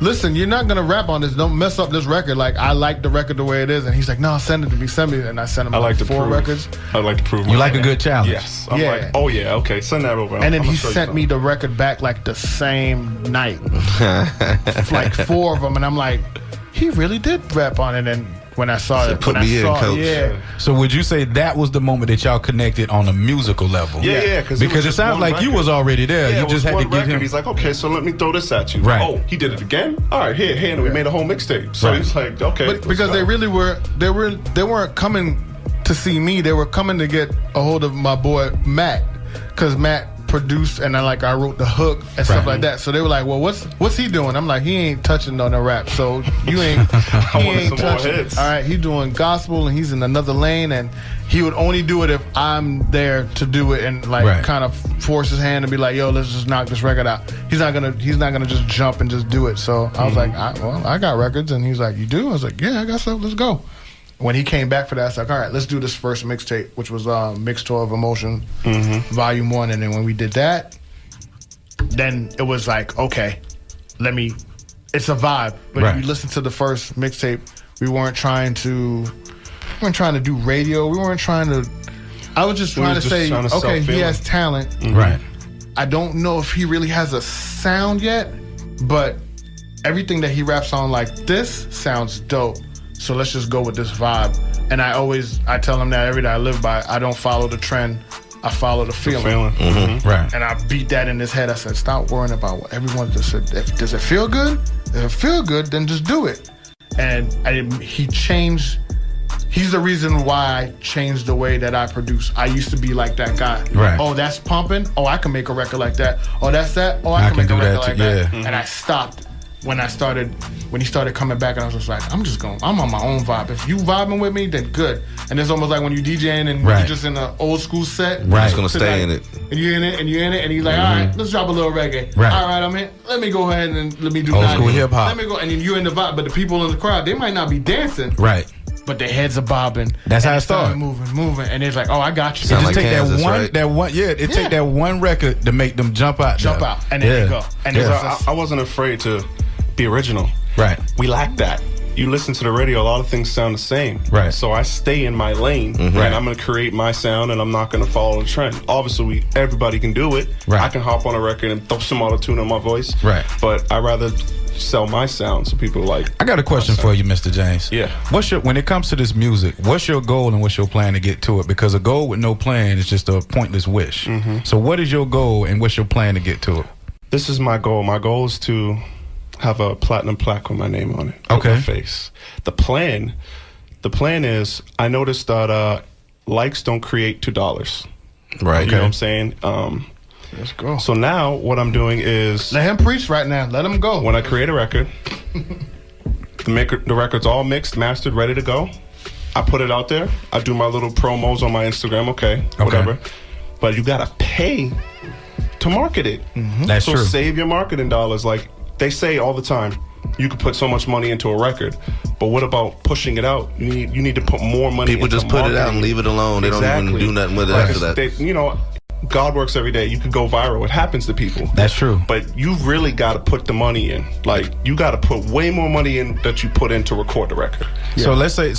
listen, you're not going to rap on this. Don't mess up this record. Like, I like the record the way it is. And he's like, no, send it to me. Send me. And I sent him like 4 records. I like to prove. You like a good challenge. Yes. I'm like, oh yeah, okay, send that over. And then he sent me the record back like the same night. Like 4 of them. And I'm like, he really did rap on it. And when I saw it, put me in, coach. Yeah. So would you say that was the moment that y'all connected on a musical level? Yeah. Because it sounds like you was already there. Yeah, you just had to give him. He's like, okay, so let me throw this at you. Right. Oh, he did it again. All right, here, and we made a whole mixtape. So he's like, okay, But because they weren't coming to see me. They were coming to get a hold of my boy Matt, because Matt produced and I wrote the hook and stuff like that. So they were like, well, what's he doing? I'm like, he ain't touching on the rap. So he ain't touching. All right, he's doing gospel and he's in another lane, and he would only do it if I'm there to do it, and kind of force his hand and be like, yo, let's just knock this record out. He's not gonna just jump and just do it. So I was like, I got records. And he's like, you do? I was like, yeah, I got stuff. Let's go. When he came back for that, I was like, all right, let's do this first mixtape, which was Mix Tour of Emotion, Volume 1. And then when we did that, then it was like, okay, it's a vibe. But if you listen to the first mixtape, we weren't trying to do radio. We weren't trying to, I was just trying to say, okay, he has talent. Right. I don't know if he really has a sound yet, but everything that he raps on like this sounds dope. So let's just go with this vibe. And I tell him that every day I live by. I don't follow the trend. I follow the feeling. Right. And I beat that in his head. I said, stop worrying about what everyone just said. Does it feel good? If it feel good, then just do it. And he changed. He's the reason why I changed the way that I produce. I used to be like that guy. Right. Oh, that's pumping. Oh, I can make a record like that. Oh, that's that. Oh, I can make a record like that. Yeah. And I stopped. When he started coming back, and I was just like, I'm on my own vibe. If you vibing with me, then good. And it's almost like when you DJing and you're just in an old school set. Right. Just gonna stay in it. And you're in it, and he's like, all right, let's drop a little reggae. Right. All right, I'm in. Let me go ahead and let me do old school hip hop. Let me go, and then you're in the vibe, but the people in the crowd, they might not be dancing. Right. But their heads are bobbing. That's how it started. Moving, and it's like, oh, I got you. Sound Just like take Kansas, take that one record to make them jump out, and then they go. And I wasn't afraid to be original. Right. We lack that. You listen to the radio, a lot of things sound the same. Right. So I stay in my lane, and I'm going to create my sound, and I'm not going to follow the trend. Obviously, everybody can do it. Right. I can hop on a record and throw some auto-tune on my voice. Right. But I rather sell my sound so people like. I got a question for you, Mr. James. Yeah. When it comes to this music, what's your goal and what's your plan to get to it? Because a goal with no plan is just a pointless wish. So what is your goal and what's your plan to get to it? This is my goal. My goal is to have a platinum plaque with my name on it. Okay. With my face. The plan is, I noticed that likes don't create $2. Right. You know what I'm saying? Let's go. So now what I'm doing is, let him preach right now. Let him go. when I create a record, the record's all mixed, mastered, ready to go. I put it out there. I do my little promos on my Instagram. Okay. Whatever. But you gotta pay to market it. That's so true. Save your marketing dollars. Like they say all the time, you can put so much money into a record, but what about pushing it out? You need to put more money. People into just put it out and leave it alone. They don't even do nothing with it after that. God works every day. You could go viral. It happens to people. That's true. But you've really got to put the money in. Like, you got to put way more money in that you put in to record the record. So let's say,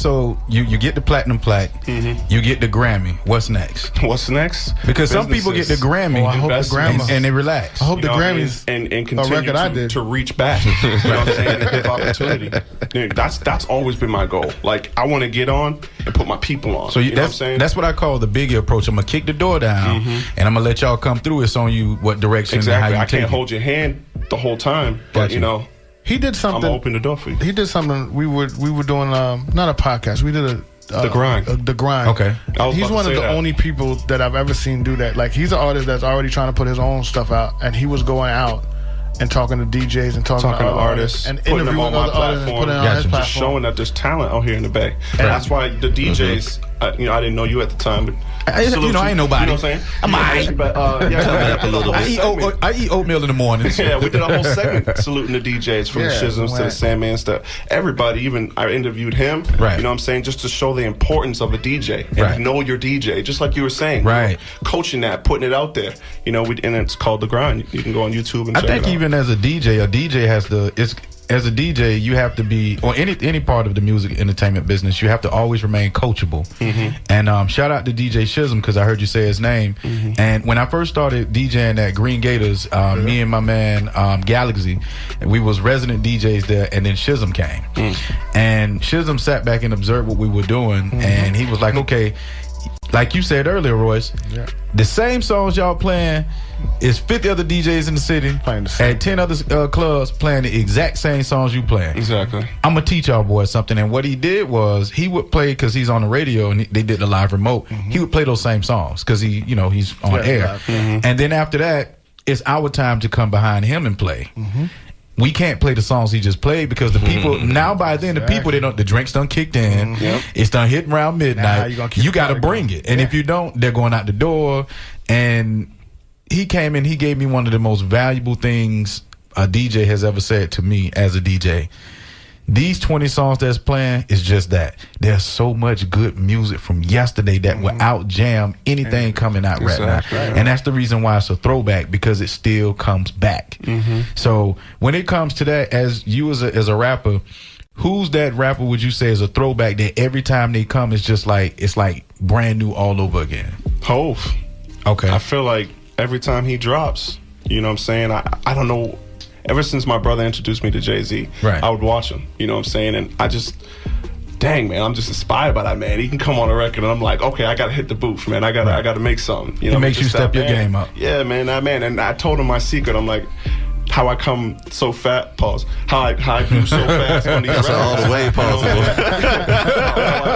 you get the platinum plaque, you get the Grammy. What's next? What's next? Because some people get the Grammy, I hope the Grammy and they relax. I hope the Grammys and continue a record I did to reach back. You know what I'm saying? And give opportunity. Dude, that's always been my goal. Like, I want to get on and put my people on. So you know what I'm saying? That's what I call the Biggie approach. I'm gonna kick the door down, and I'm gonna let y'all come through. It's on you what direction. Exactly. And how you I can't take hold your hand the whole time, but Gotcha. you know, he did something. I'm gonna open the door for you. He did something. We were doing not a podcast. We did The Grind. The Grind. Okay. He's one of the only people that I've ever seen do that. Like, he's an artist that's already trying to put his own stuff out, and he was going out and talking to DJs and talking to artists and putting them interviewing on my other artists and platform, putting it on his just platform. showing that there's talent out here in the Bay. And that's why the DJs, you know, I didn't know you at the time, but I ain't nobody. You know what I'm saying? I'm alright. But I eat oatmeal in the morning. Yeah, we did a whole segment saluting the DJs from the Shizzums to the Sandman stuff. Everybody, even I interviewed him. Right. You know what I'm saying? Just to show the importance of a DJ and know your DJ, just like you were saying. Right. You know, coaching that, putting it out there. You know, and it's called The Grind. You can go on YouTube and check it out. I think even as a DJ has to. As a DJ, you have to be, or any part of the music entertainment business, you have to always remain coachable. And shout out to DJ Shizzum, because I heard you say his name. And when I first started DJing at Green Gators, me and my man Galaxy, we was resident DJs there, and then Shizzum came. And Shizzum sat back and observed what we were doing, and he was like, okay, like you said earlier, Royce, the same songs y'all playing is 50 other DJs in the city at 10 other clubs playing the exact same songs you playing. Exactly. I'm gonna teach y'all boys something. And what he did was he would play, because he's on the radio and they did the live remote. He would play those same songs because he's on air. And then after that, it's our time to come behind him and play. We can't play the songs he just played because the people now by then the people the drinks done kicked in. It's done hitting around midnight. You got to bring it, and if you don't, they're going out the door. And he came in. He gave me one of the most valuable things a DJ has ever said to me as a DJ. These 20 songs that's playing is just that. There's so much good music from yesterday that will out jam anything coming out right now. And that's the reason why it's a throwback, because it still comes back. So when it comes to that, as you as a rapper, who's that rapper would you say is a throwback that every time they come it's like brand new all over again? Hove. Okay. I feel like every time he drops, you know what I'm saying? I don't know. Ever since my brother introduced me to Jay-Z, I would watch him, you know what I'm saying? And I just, dang, man, I'm just inspired by that, man. He can come on a record and I'm like, okay, I got to hit the booth, man. I got to make something. You know, it makes you step your game up. Yeah, man, And I told him my secret. I'm like, how I come so fat, pause. How I do so fast on these records. That's all the way possible.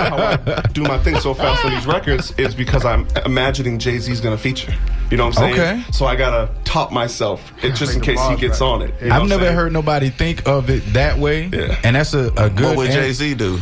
How I do my thing so fast on these records is because I'm imagining Jay-Z's going to feature. You know what I'm saying? So I got to top myself just in case he gets on it. You know I've never heard nobody think of it that way. And that's a good... What would Jay-Z do?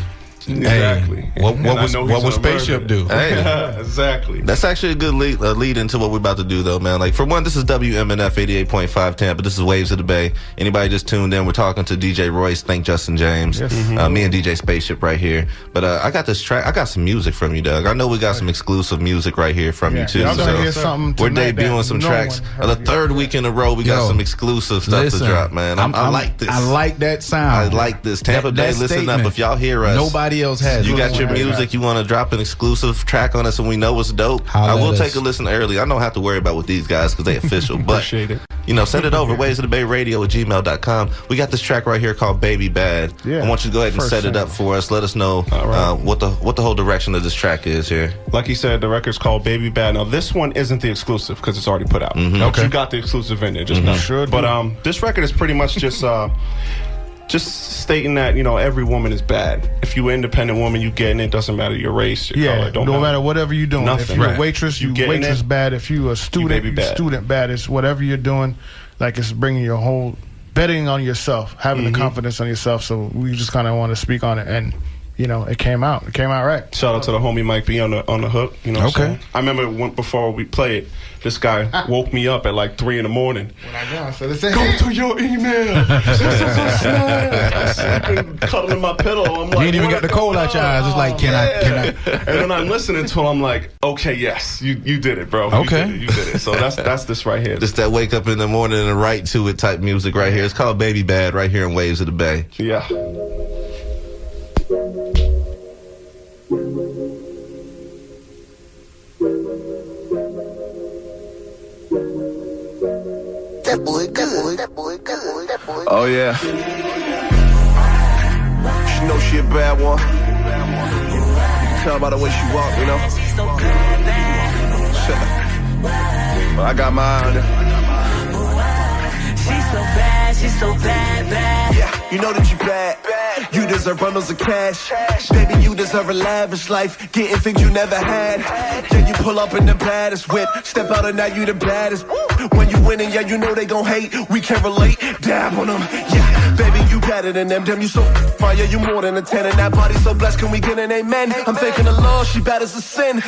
Exactly. Hey, what would Spaceship do? Hey, exactly. That's actually a good lead into what we're about to do, though, man. Like, for one, this is WMNF 88.5 Tampa. This is Waves of the Bay. Anybody just tuned in, we're talking to DJ Royce, THINKJUSTINJAMES. Me and DJ Spaceship right here. But I got this track. I got some music from you, Doug. I know we got some exclusive music right here from you, too. Y'all gonna hear something we're debuting some tracks. The third week in a row, we got some exclusive stuff to drop, man. I like this. I like that sound. I like this. Tampa Bay, listen up. If y'all hear us, nobody else has. You got your music, you want to drop an exclusive track on us and we know it's dope, I will take a listen early. I don't have to worry about with these guys because they official. But appreciate it. You know, send it over, waysofthebayradio@gmail.com. We got this track right here called Baby Bad. I want you to go ahead and set it up for us. Let us know what the whole direction of this track is here. Like he said, the record's called Baby Bad. Now this one isn't the exclusive because it's already put out. Okay. You got the exclusive in there just now. But this record is pretty much just stating that, you know, every woman is bad. If you're an independent woman, you getting it. Doesn't matter your race, your color. No matter whatever you're doing. Nothing. If you're a waitress, you waitress bad. If you're a student, you student bad. It's whatever you're doing. Like, it's bringing your whole betting on yourself, having the confidence on yourself. So we just kind of want to speak on it and you know, it came out. It came out right. Shout out to the homie Mike B on the hook. You know what I'm saying? I remember before we played, this guy woke me up at like 3 in the morning. When I go, so they say, go to your email. I'm sleeping, cuddling my pillow. I'm like, you ain't even got the cold out your eyes. It's like, can I? And then I'm listening to him. I'm like, okay, yes, you did it, bro. Okay, you did it. So that's this right here. Just that wake up in the morning and right to it type music right here. It's called Baby Bad right here in Waves of the Bay. Yeah. That boy good. That boy good. That boy good. Oh yeah. She know she a bad one. You can tell by the way she walk, you know. Well, I got my eye on her. She's so bad, she's so bad, bad. Yeah, you know that you bad. You deserve bundles of cash. Baby, you deserve a lavish life, getting things you never had. Yeah, you pull up in the baddest whip, step out and now you the baddest. When you winning, yeah, you know they gon' hate. We can relate, dab on them. Yeah, baby, you better than them. Damn, you so fire, yeah, you more than a 10. And that body so blessed, can we get an amen? I'm thanking the Lord, she bad as a sin.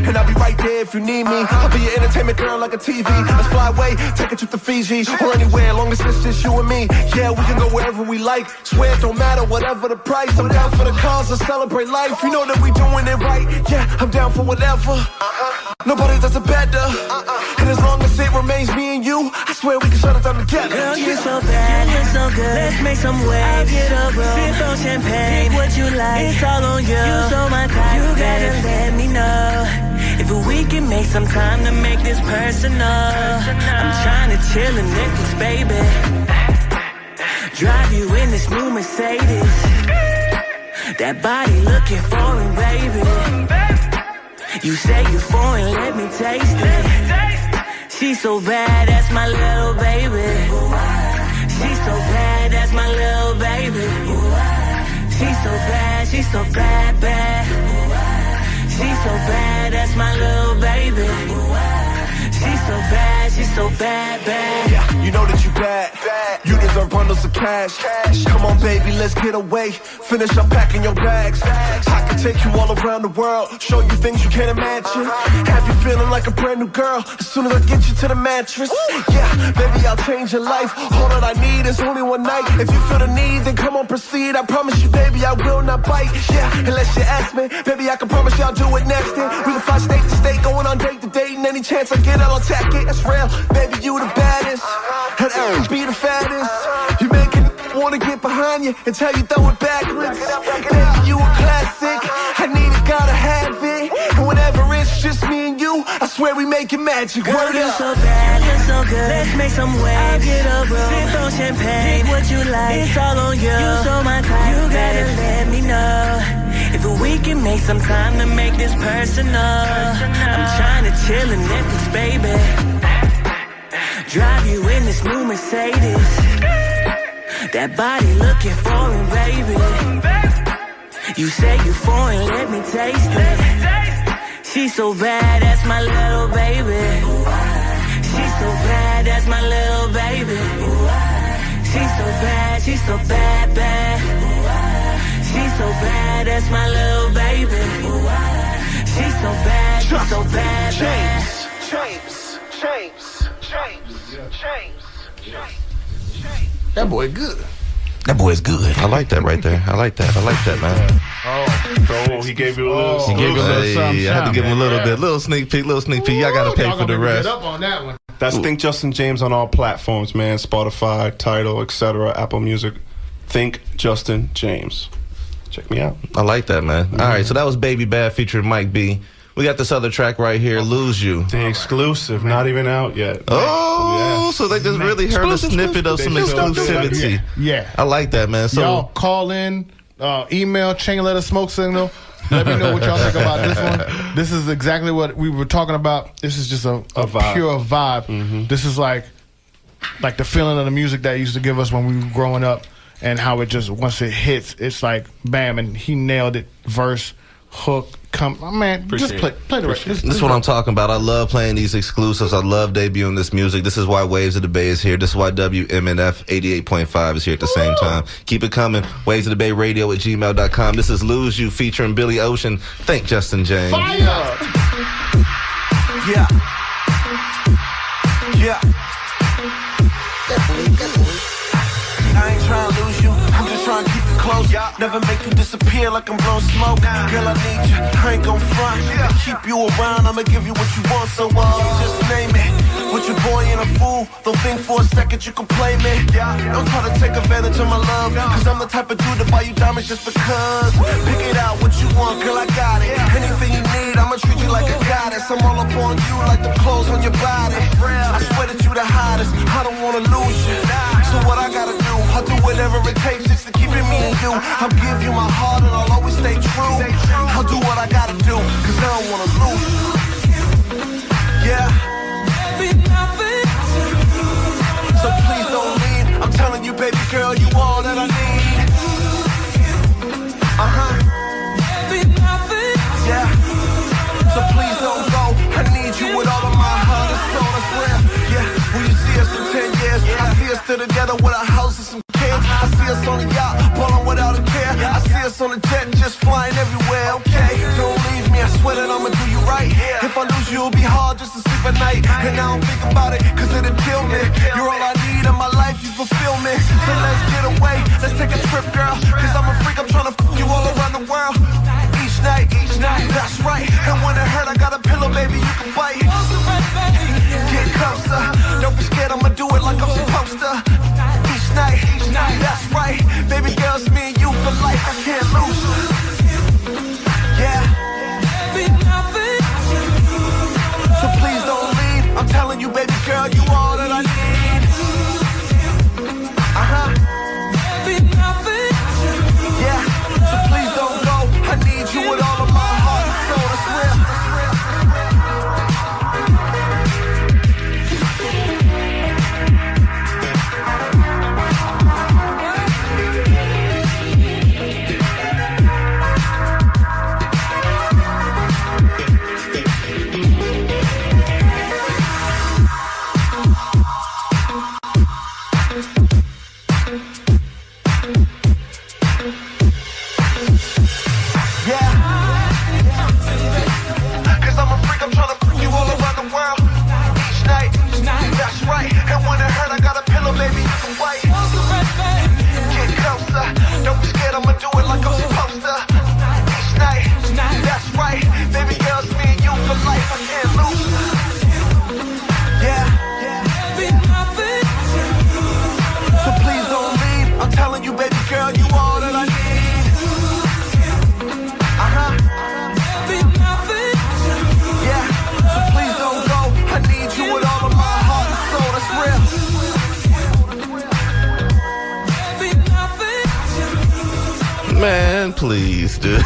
And I'll be right there if you need me. I'll be your entertainment girl like a TV. Let's fly away, take a trip to Fiji or anywhere, long as it's just you and me. Yeah, we can go wherever we like. Swear it don't matter, whatever the price. I'm down for the cause to celebrate life. You know that we doing it right. Yeah, I'm down for whatever. Nobody does it better. And as long as it remains me and you, I swear we can shut it down together. Girl, you're so bad, you're so good. Let's make some waves. I'll get a room, sip on champagne. Pick what you like, it's all on you. You so my type, you gotta let me know if we can make some time to make this personal. I'm trying to chill in Netflix, baby. Drive you in this new Mercedes. That body looking foreign, baby. You say you foreign, let me taste it. She's so bad, that's my little baby. She's so bad, that's my little baby. She's so bad, she's so bad, bad. She's so bad, that's my little baby. She's so bad, she's so bad, bad. Yeah, you know that you bad. You deserve bundles of cash. Come on, baby, let's get away. Finish up packing your bags. I can take you all around the world, show you things you can't imagine. Have you feeling like a brand new girl as soon as I get you to the mattress. Yeah, baby, I'll change your life. All that I need is only one night. If you feel the need, then come on, proceed. I promise you, baby, I will not bite. Yeah, unless you ask me, baby, I can promise you I'll do it next. Then we can fly state to state, going on date to date, and any chance I get, I'll attack it. That's real, baby, you the baddest, and I'll be the fattest. You make it wanna get behind you until you throw it backwards. Baby, you a classic. I need it, gotta have it. And whenever it's just me and you, I swear we make it magic. Girl, Word you're up. so bad, you're so good. Let's make some waves. I'll get a room, sip on champagne. Pick what you like, it's all on you. You so my type, you gotta let me know if we can make some time to make this personal. I'm trying to chill in Netflix, baby. Drive you in this new Mercedes. That body looking foreign, baby. You say you foreign, let me taste it. She's so bad, that's my little baby. She's so bad, that's my little baby. She's so bad, she's so bad, bad. She's so bad, that's my little baby. She's so bad, she's so bad, bad. That boy good. That boy's good. I like that right there. I like that, man. So he gave you a little. He gave you a little Hey, something. I had to give him a little bit, little sneak peek. Y'all gotta pay Y'all for the gonna be rest. good up on that one. That's Think Justin James on all platforms, man. Spotify, Tidal, etc. Apple Music. Think Justin James. Check me out. I like that, man. All right, so that was Baby Bad featuring Mike B. We got this other track right here, Lose You. The exclusive, not even out yet. Oh, Yes. so they just really heard a snippet of some exclusivity. Yeah. I like that, man. So Y'all call in, email, chain letter, smoke signal. Let me know what y'all think about this one. This is exactly what we were talking about. This is just a vibe. pure vibe. Mm-hmm. This is like the feeling of the music that used to give us when we were growing up, and how it just, once it hits, it's like bam, and he nailed it. Verse, hook. Man, just play the record. This is what I'm talking about. I love playing these exclusives. I love debuting this music. This is why Waves of the Bay is here. This is why WMNF 88.5 is here at the same time. Keep it coming. Waves of the Bay Radio at gmail.com. This is Lose You featuring Billy Ocean. Thank Justin James. Fire! Yeah. Yeah. I ain't trying to lose you. I'm just trying to keep you close. Never make you disappear like I'm blowing smoke. Girl, I need you. I ain't gon' front. To keep you around, I'ma give you what you want. So just name it. With your boy and a fool. Don't think for a second you can play me. Don't try to take advantage of my love. Cause I'm the type of dude to buy you diamonds just because. Pick it out what you want, girl, I got it. Anything you need, I'ma treat you like a goddess. I'm all up on you like the clothes on your body. I swear that you the hottest. I don't wanna lose you. So what I gotta do, I'll do whatever it takes just to keep it me and you. I'll give you my heart and I'll always stay true. I'll do what I gotta do, cause I don't wanna lose you. Yeah. So please don't leave. I'm telling you, baby girl, you all that I need. Yeah. So please don't go. I need you with all of my heart and soul. That's real. Yeah. When you see us in 10 years, I see us still together with our house and some kids. I see us on the yacht, ballin' without a care. I see us on the jet, just flying everywhere. Okay, don't leave me. I swear that I'ma do you right. If I lose you, it'll be hard just to sleep at night. And I don't think about it, cause it'll kill me. You're all I need in my life, you fulfill me. So let's get away, let's take a trip, girl. Cause I'm a freak, I'm tryna fuck you all around the world. Each night, that's right. And when it hurt, I got a pillow, baby, you can bite. Get closer, don't be scared, I'ma do it like I'm supposed to. Each night, that's right. Baby girl, it's me and you for life, I can't lose you. Yeah. So please don't leave. I'm telling you, baby girl, you all that I need. Yeah. So please don't go. I need you with all of my heart and soul. That's real. Man, please, dude.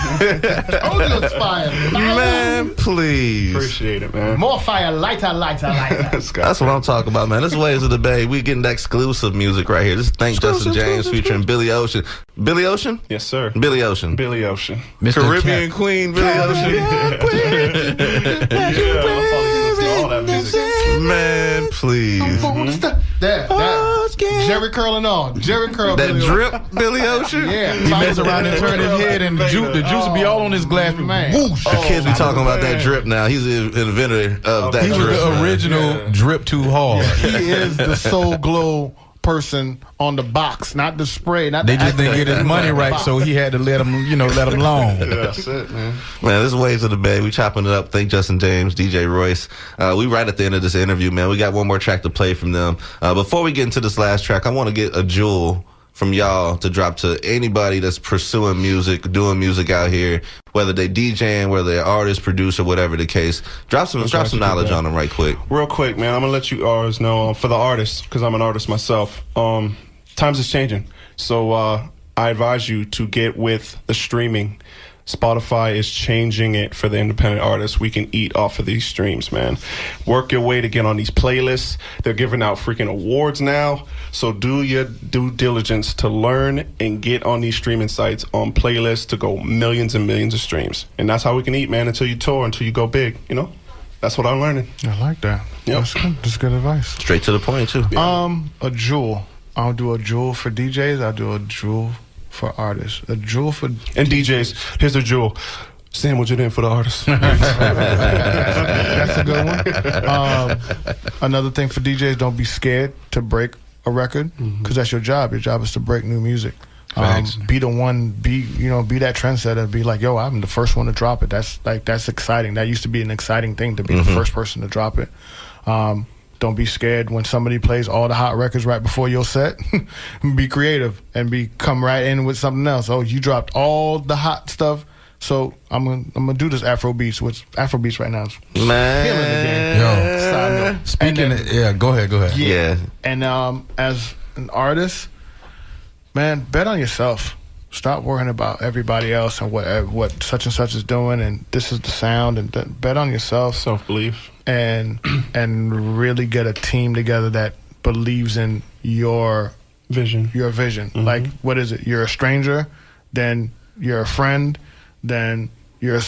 Audio's fire. Man, please. Appreciate it, man. More fire, lighter. That's what I'm talking about, man. This is Waves of the Bay. We getting that exclusive music right here. This is Thank Justin James featuring Billy Ocean. Billy Ocean? Yes, sir. Billy Ocean. Billy Ocean. Mr. Caribbean Queen, Billy Ocean. All that music. Man, please. Jerry Curl and all. Jerry Curl. That drip, Billy Ocean? Yeah. He mess around and turn his head, and the juice will be all on his glass. Man. Whoosh. The kids be talking about that drip now. He's the inventor of that He was drip. the original drip too hard. He is the Soul Glow person on the box, not the spray. Not They the just didn't get his money right, so he had to let him alone. That's it, man. Man, this is Waves of the Bay. We chopping it up. Thank Justin James, DJ Royce. We right at the end of this interview, man. We got one more track to play from them. Before we get into this last track, I want to get a jewel from y'all to drop to anybody that's pursuing music, doing music out here, whether they DJing, whether they're artist, producer, whatever the case. Drop some knowledge on them right quick. Real quick, man. I'm gonna let you artists know for the artists, because I'm an artist myself. Times is changing, so I advise you to get with the streaming. Spotify is changing it for the independent artists. We can eat off of these streams, man. Work your way to get on these playlists. They're giving out freaking awards now. So do your due diligence to learn and get on these streaming sites on playlists to go millions and millions of streams. And that's how we can eat, man, until you tour, until you go big, you know? That's what I'm learning. I like that. Yep. That's good. That's good advice. Straight to the point, too. A jewel. I'll do a jewel for DJs. I'll do a jewel for artists. A jewel for... And DJs, here's the jewel. Sandwich it in for the artists. That's a good one. Another thing for DJs, don't be scared to break a record, because that's your job. Your job is to break new music. Be the one, be that trendsetter. Be like, yo, I'm the first one to drop it. That's exciting. That used to be an exciting thing, to be the first person to drop it. Don't be scared when somebody plays all the hot records right before your set. Be creative and come right in with something else. Oh, you dropped all the hot stuff, so I'm gonna do this Afrobeats, which Afrobeats right now is killing the game. Yo, speaking go ahead. Yeah. And as an artist, man, bet on yourself. Stop worrying about everybody else and what such and such is doing, and this is the sound, and bet on yourself. Self-belief. And really get a team together that believes in your vision. Like, what is it? You're a stranger, then you're a friend, then you're a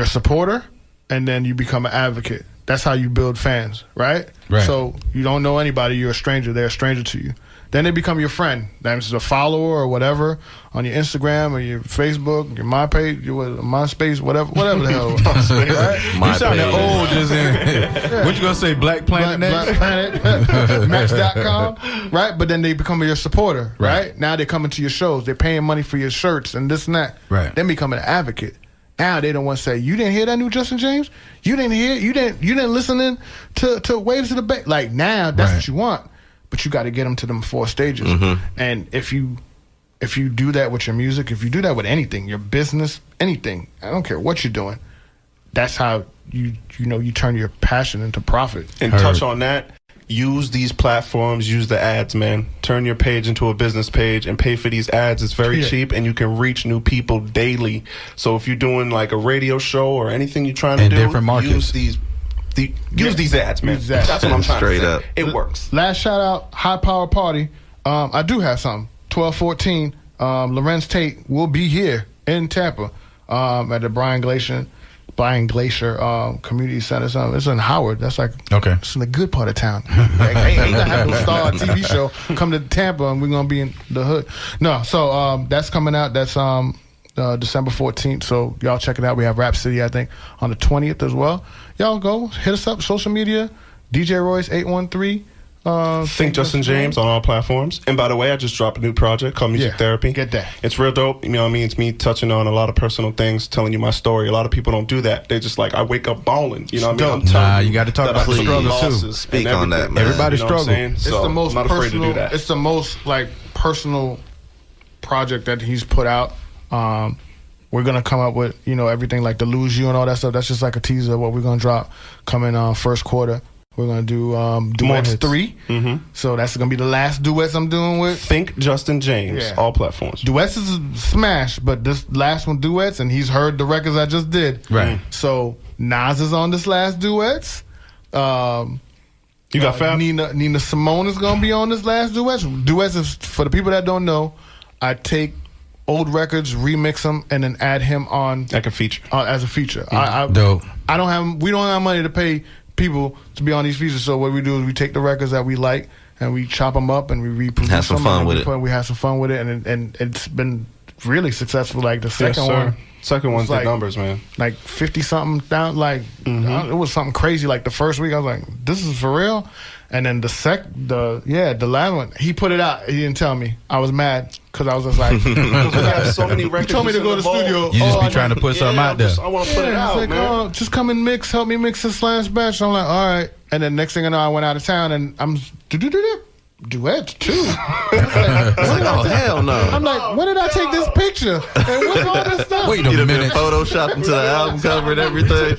supporter, and then you become an advocate. That's how you build fans, right? So you don't know anybody, you're a stranger, they're a stranger to you. Then they become your friend. That's a follower or whatever on your Instagram or your Facebook, your MySpace, whatever the hell. Right? You sounded old just in. What you gonna say? Black Planet next? Black Planet, Match.com, right? But then they become your supporter, right? Now they're coming to your shows. They're paying money for your shirts and this and that. Right. Then become an advocate. Now they don't want to say, you didn't hear that new Justin James? You didn't hear? You didn't listen to Waves of the Bay? Like, now that's what you want. But you got to get them to them 4 stages. And if you do that with your music, if you do that with anything, your business, anything, I don't care what you're doing, that's how you turn your passion into profit. And touch on that. Use these platforms, use the ads, man. Turn your page into a business page and pay for these ads. It's very cheap, and you can reach new people daily. So if you're doing like a radio show or anything you're trying to do, different markets. Use these ads, man. That's what I'm trying to say. Up. It works. Last shout out, High Power Party. I do have something. 12/14. Lorenz Tate will be here in Tampa at the Brian Glacier Community Center. It's in Howard. That's like it's in the good part of town. Ain't gonna have no star TV show come to Tampa and we're gonna be in the hood. No, so that's coming out. That's December 14th. So y'all check it out. We have Rap City, I think, on the 20th as well. Y'all go hit us up, social media, DJ Royce 813. Think Justin James on all platforms. And by the way, I just dropped a new project called Music Therapy. Get that. It's real dope. You know what I mean? It's me touching on a lot of personal things, telling you my story. A lot of people don't do that. They just like, I wake up bawling. You know what I mean? I'm telling you got to talk about the struggle too. Speak on that, man. Everybody struggle. It's the most I'm not afraid to do that. It's the most like personal project that he's put out. We're gonna come up with everything like the Lose You and all that stuff. That's just like a teaser of what we're gonna drop coming first quarter. We're gonna do duets 3. So that's gonna be the last duets I'm doing with Think Justin James, all platforms. Duets is a smash, but this last one duets, and he's heard the records I just did. Right. So Nas is on this last duets. You got Fab? Nina Simone is gonna be on this last duets. Duets is, for the people that don't know, I take old records, remix them, and then add him on like a feature. As a feature. Dope. We don't have money to pay people to be on these features, so what we do is we take the records that we like and we chop them up and we reproduce them. Have some fun with it. We have some fun with it, and it's been really successful. Like the second one. Second one's like, the numbers, man. Like 50 something down. Like it was something crazy. Like the first week, I was like, "This is for real." And then the last one, he put it out. He didn't tell me. I was mad because I was just like, I have so many records. He told me to go to the studio. You just be trying to put something out there. I want to put it out, like, man. Just come and mix. Help me mix this last batch. I'm like, all right. And then next thing I know, I went out of town and I'm duets too. Hell no. I'm like, when did I take this picture? And what's all this stuff? Wait a minute. Photoshopped into the album cover and everything.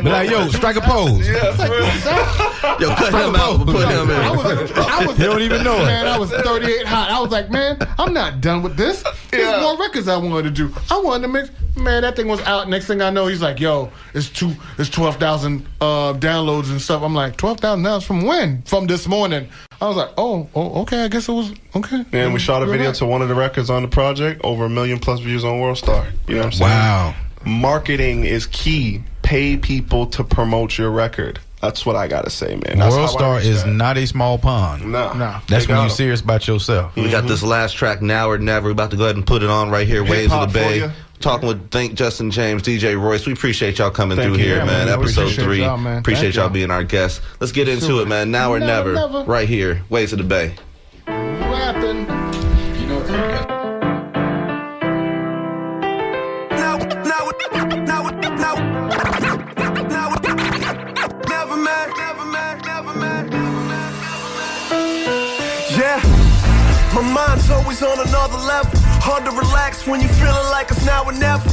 Like, yo, strike a pose. Yo, cut him out, put him in. You don't even know it. Man, I was 38 hot. I was like, man, I'm not done with this. There's more records I wanted to do. I wanted to mix. Man, that thing was out. Next thing I know, he's like, yo, it's 12,000 downloads and stuff. I'm like, 12,000 downloads from when? From this morning. I was like, oh, okay, I guess it was, okay. And we shot a video to one of the records on the project, over 1 million plus views on WorldStar. You know what I'm saying? Wow. Marketing is key. Pay people to promote your record. That's what I gotta say, man. WorldStar is not a small pond. No. That's when you're serious about yourself. We got this last track, Now or Never. We're about to go ahead and put it on right here, Waves of the Bay. Talking with Think Justin James, DJ Royce. We appreciate y'all coming through here, man. Episode 3. Appreciate y'all being our guests. Let's get into it, man. Now or Never. Right here, Waves of the Bay. Rapping. You know what? Yeah, my mind's always on another level. Hard to relax when you feeling like it's now or never.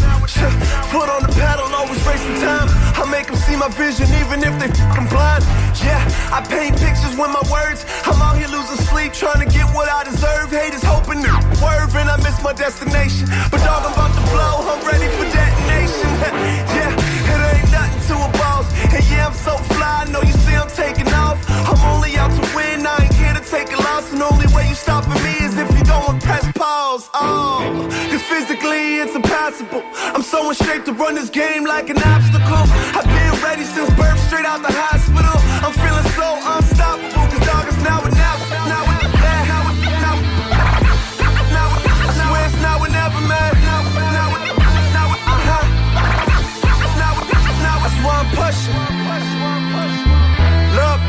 Foot on the pedal, always racing time. I make them see my vision even if they fucking blind. Yeah, I paint pictures with my words. I'm out here losing sleep trying to get what I deserve. Haters hoping to swerve and I miss my destination. But dog, I'm about to blow, I'm ready for detonation. Yeah, it ain't nothing to a boss. And yeah, I'm so fly, I know you see I'm taking off. I'm only out to win, I ain't here to take a loss. And the only way you stopping me is if you don't press pause. Cause physically it's impossible. I'm so in shape to run this game like an obstacle. I've been ready since birth, straight out the hospital. I'm feeling so unstoppable. Cause dog is now and never. Now and never. I swear it's now and never, man. That's why I'm pushing. Look.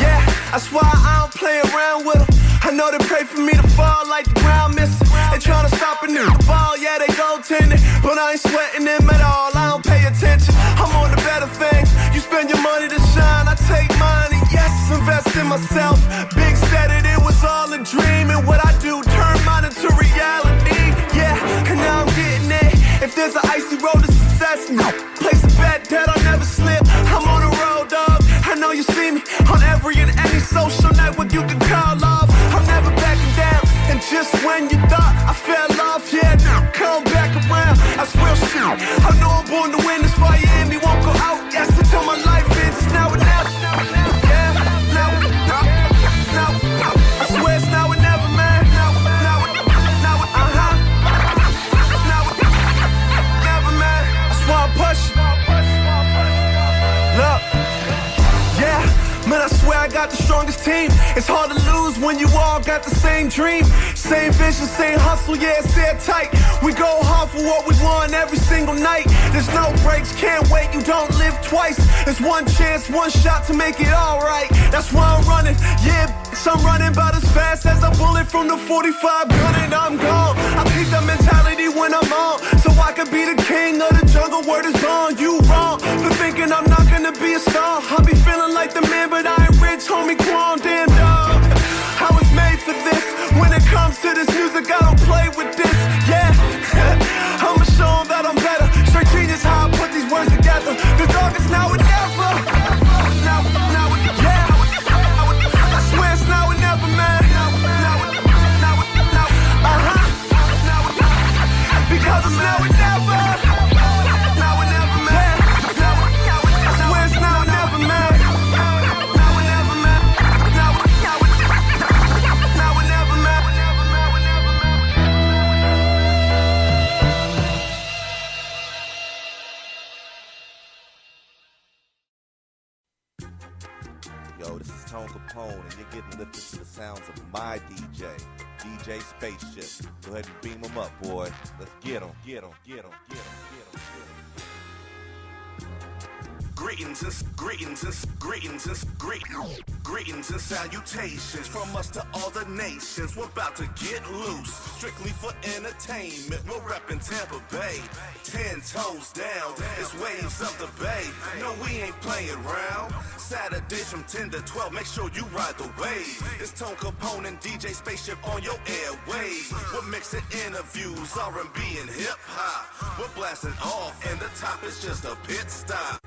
Yeah, that's why I don't play around with them. I know they pray for me to fall like the ground missing. They tryna stop a new ball, yeah, they goaltending. But I ain't sweating them at all, I don't pay attention. I'm on the better things. You spend your money to shine, I take mine and yes, invest in myself. Big said it was all a dream. And what I do, turn mine into reality. Yeah, and now I'm getting it. If there's an icy road to success, place a bet that I'll never slip. I'm on the road, dog. I know you see me on every and any social network you can call off. I'm never backing down. And just when you thought I fell off, yeah, now come back around. I swear shit. I know I'm born to win. This fire in me won't go out. Yes, until my life ends. It's now and never. Yeah, now. I swear it's now and never, man. Now, never, man. That's why I'm pushing. Look. Yeah, man, I swear I got the strongest team. It's hard to lose when you all got the same dream. Same vision, same hustle, yeah, it's airtight. We go hard for what we want every single night. There's no breaks, can't wait, you don't live twice. There's one chance, one shot to make it alright. That's why I'm running, yeah, I'm running about as fast as a bullet from the 45 gun and I'm gone. I keep that mentality when I'm on, so I could be the king of the jungle. Word is on, you wrong for thinking I'm not gonna be a star. I be feeling like the man, but I ain't rich, homie, Quan, damn dog. I was made for this. When it comes to this music, I don't play with this. Yeah, I'ma show 'em that I'm better. Straight genius, how I put these words together. The dog is now and never. Now, yeah. I swear it's now and never, man. Because it's now and never. Now and never, man. I swear it's now and never, man. Now and never, man. Now and never, man. Yo, this is Tone Capone, and you're getting lifted to the sounds of my DJ, DJ Spaceship. Go ahead and beam him up, boy. Let's get him, get him, get him, get him, get him, get him. Greetings, Greetings and salutations from us to all the nations. We're about to get loose, strictly for entertainment. We're reppin' Tampa Bay, 10 toes down. It's waves of the bay. No, we ain't playing around. Saturdays from 10 to 12, make sure you ride the wave. It's Tone Capone and DJ Spaceship on your airwaves. We're mixing interviews, R&B and hip hop. We're blasting off, and the top is just a pit stop.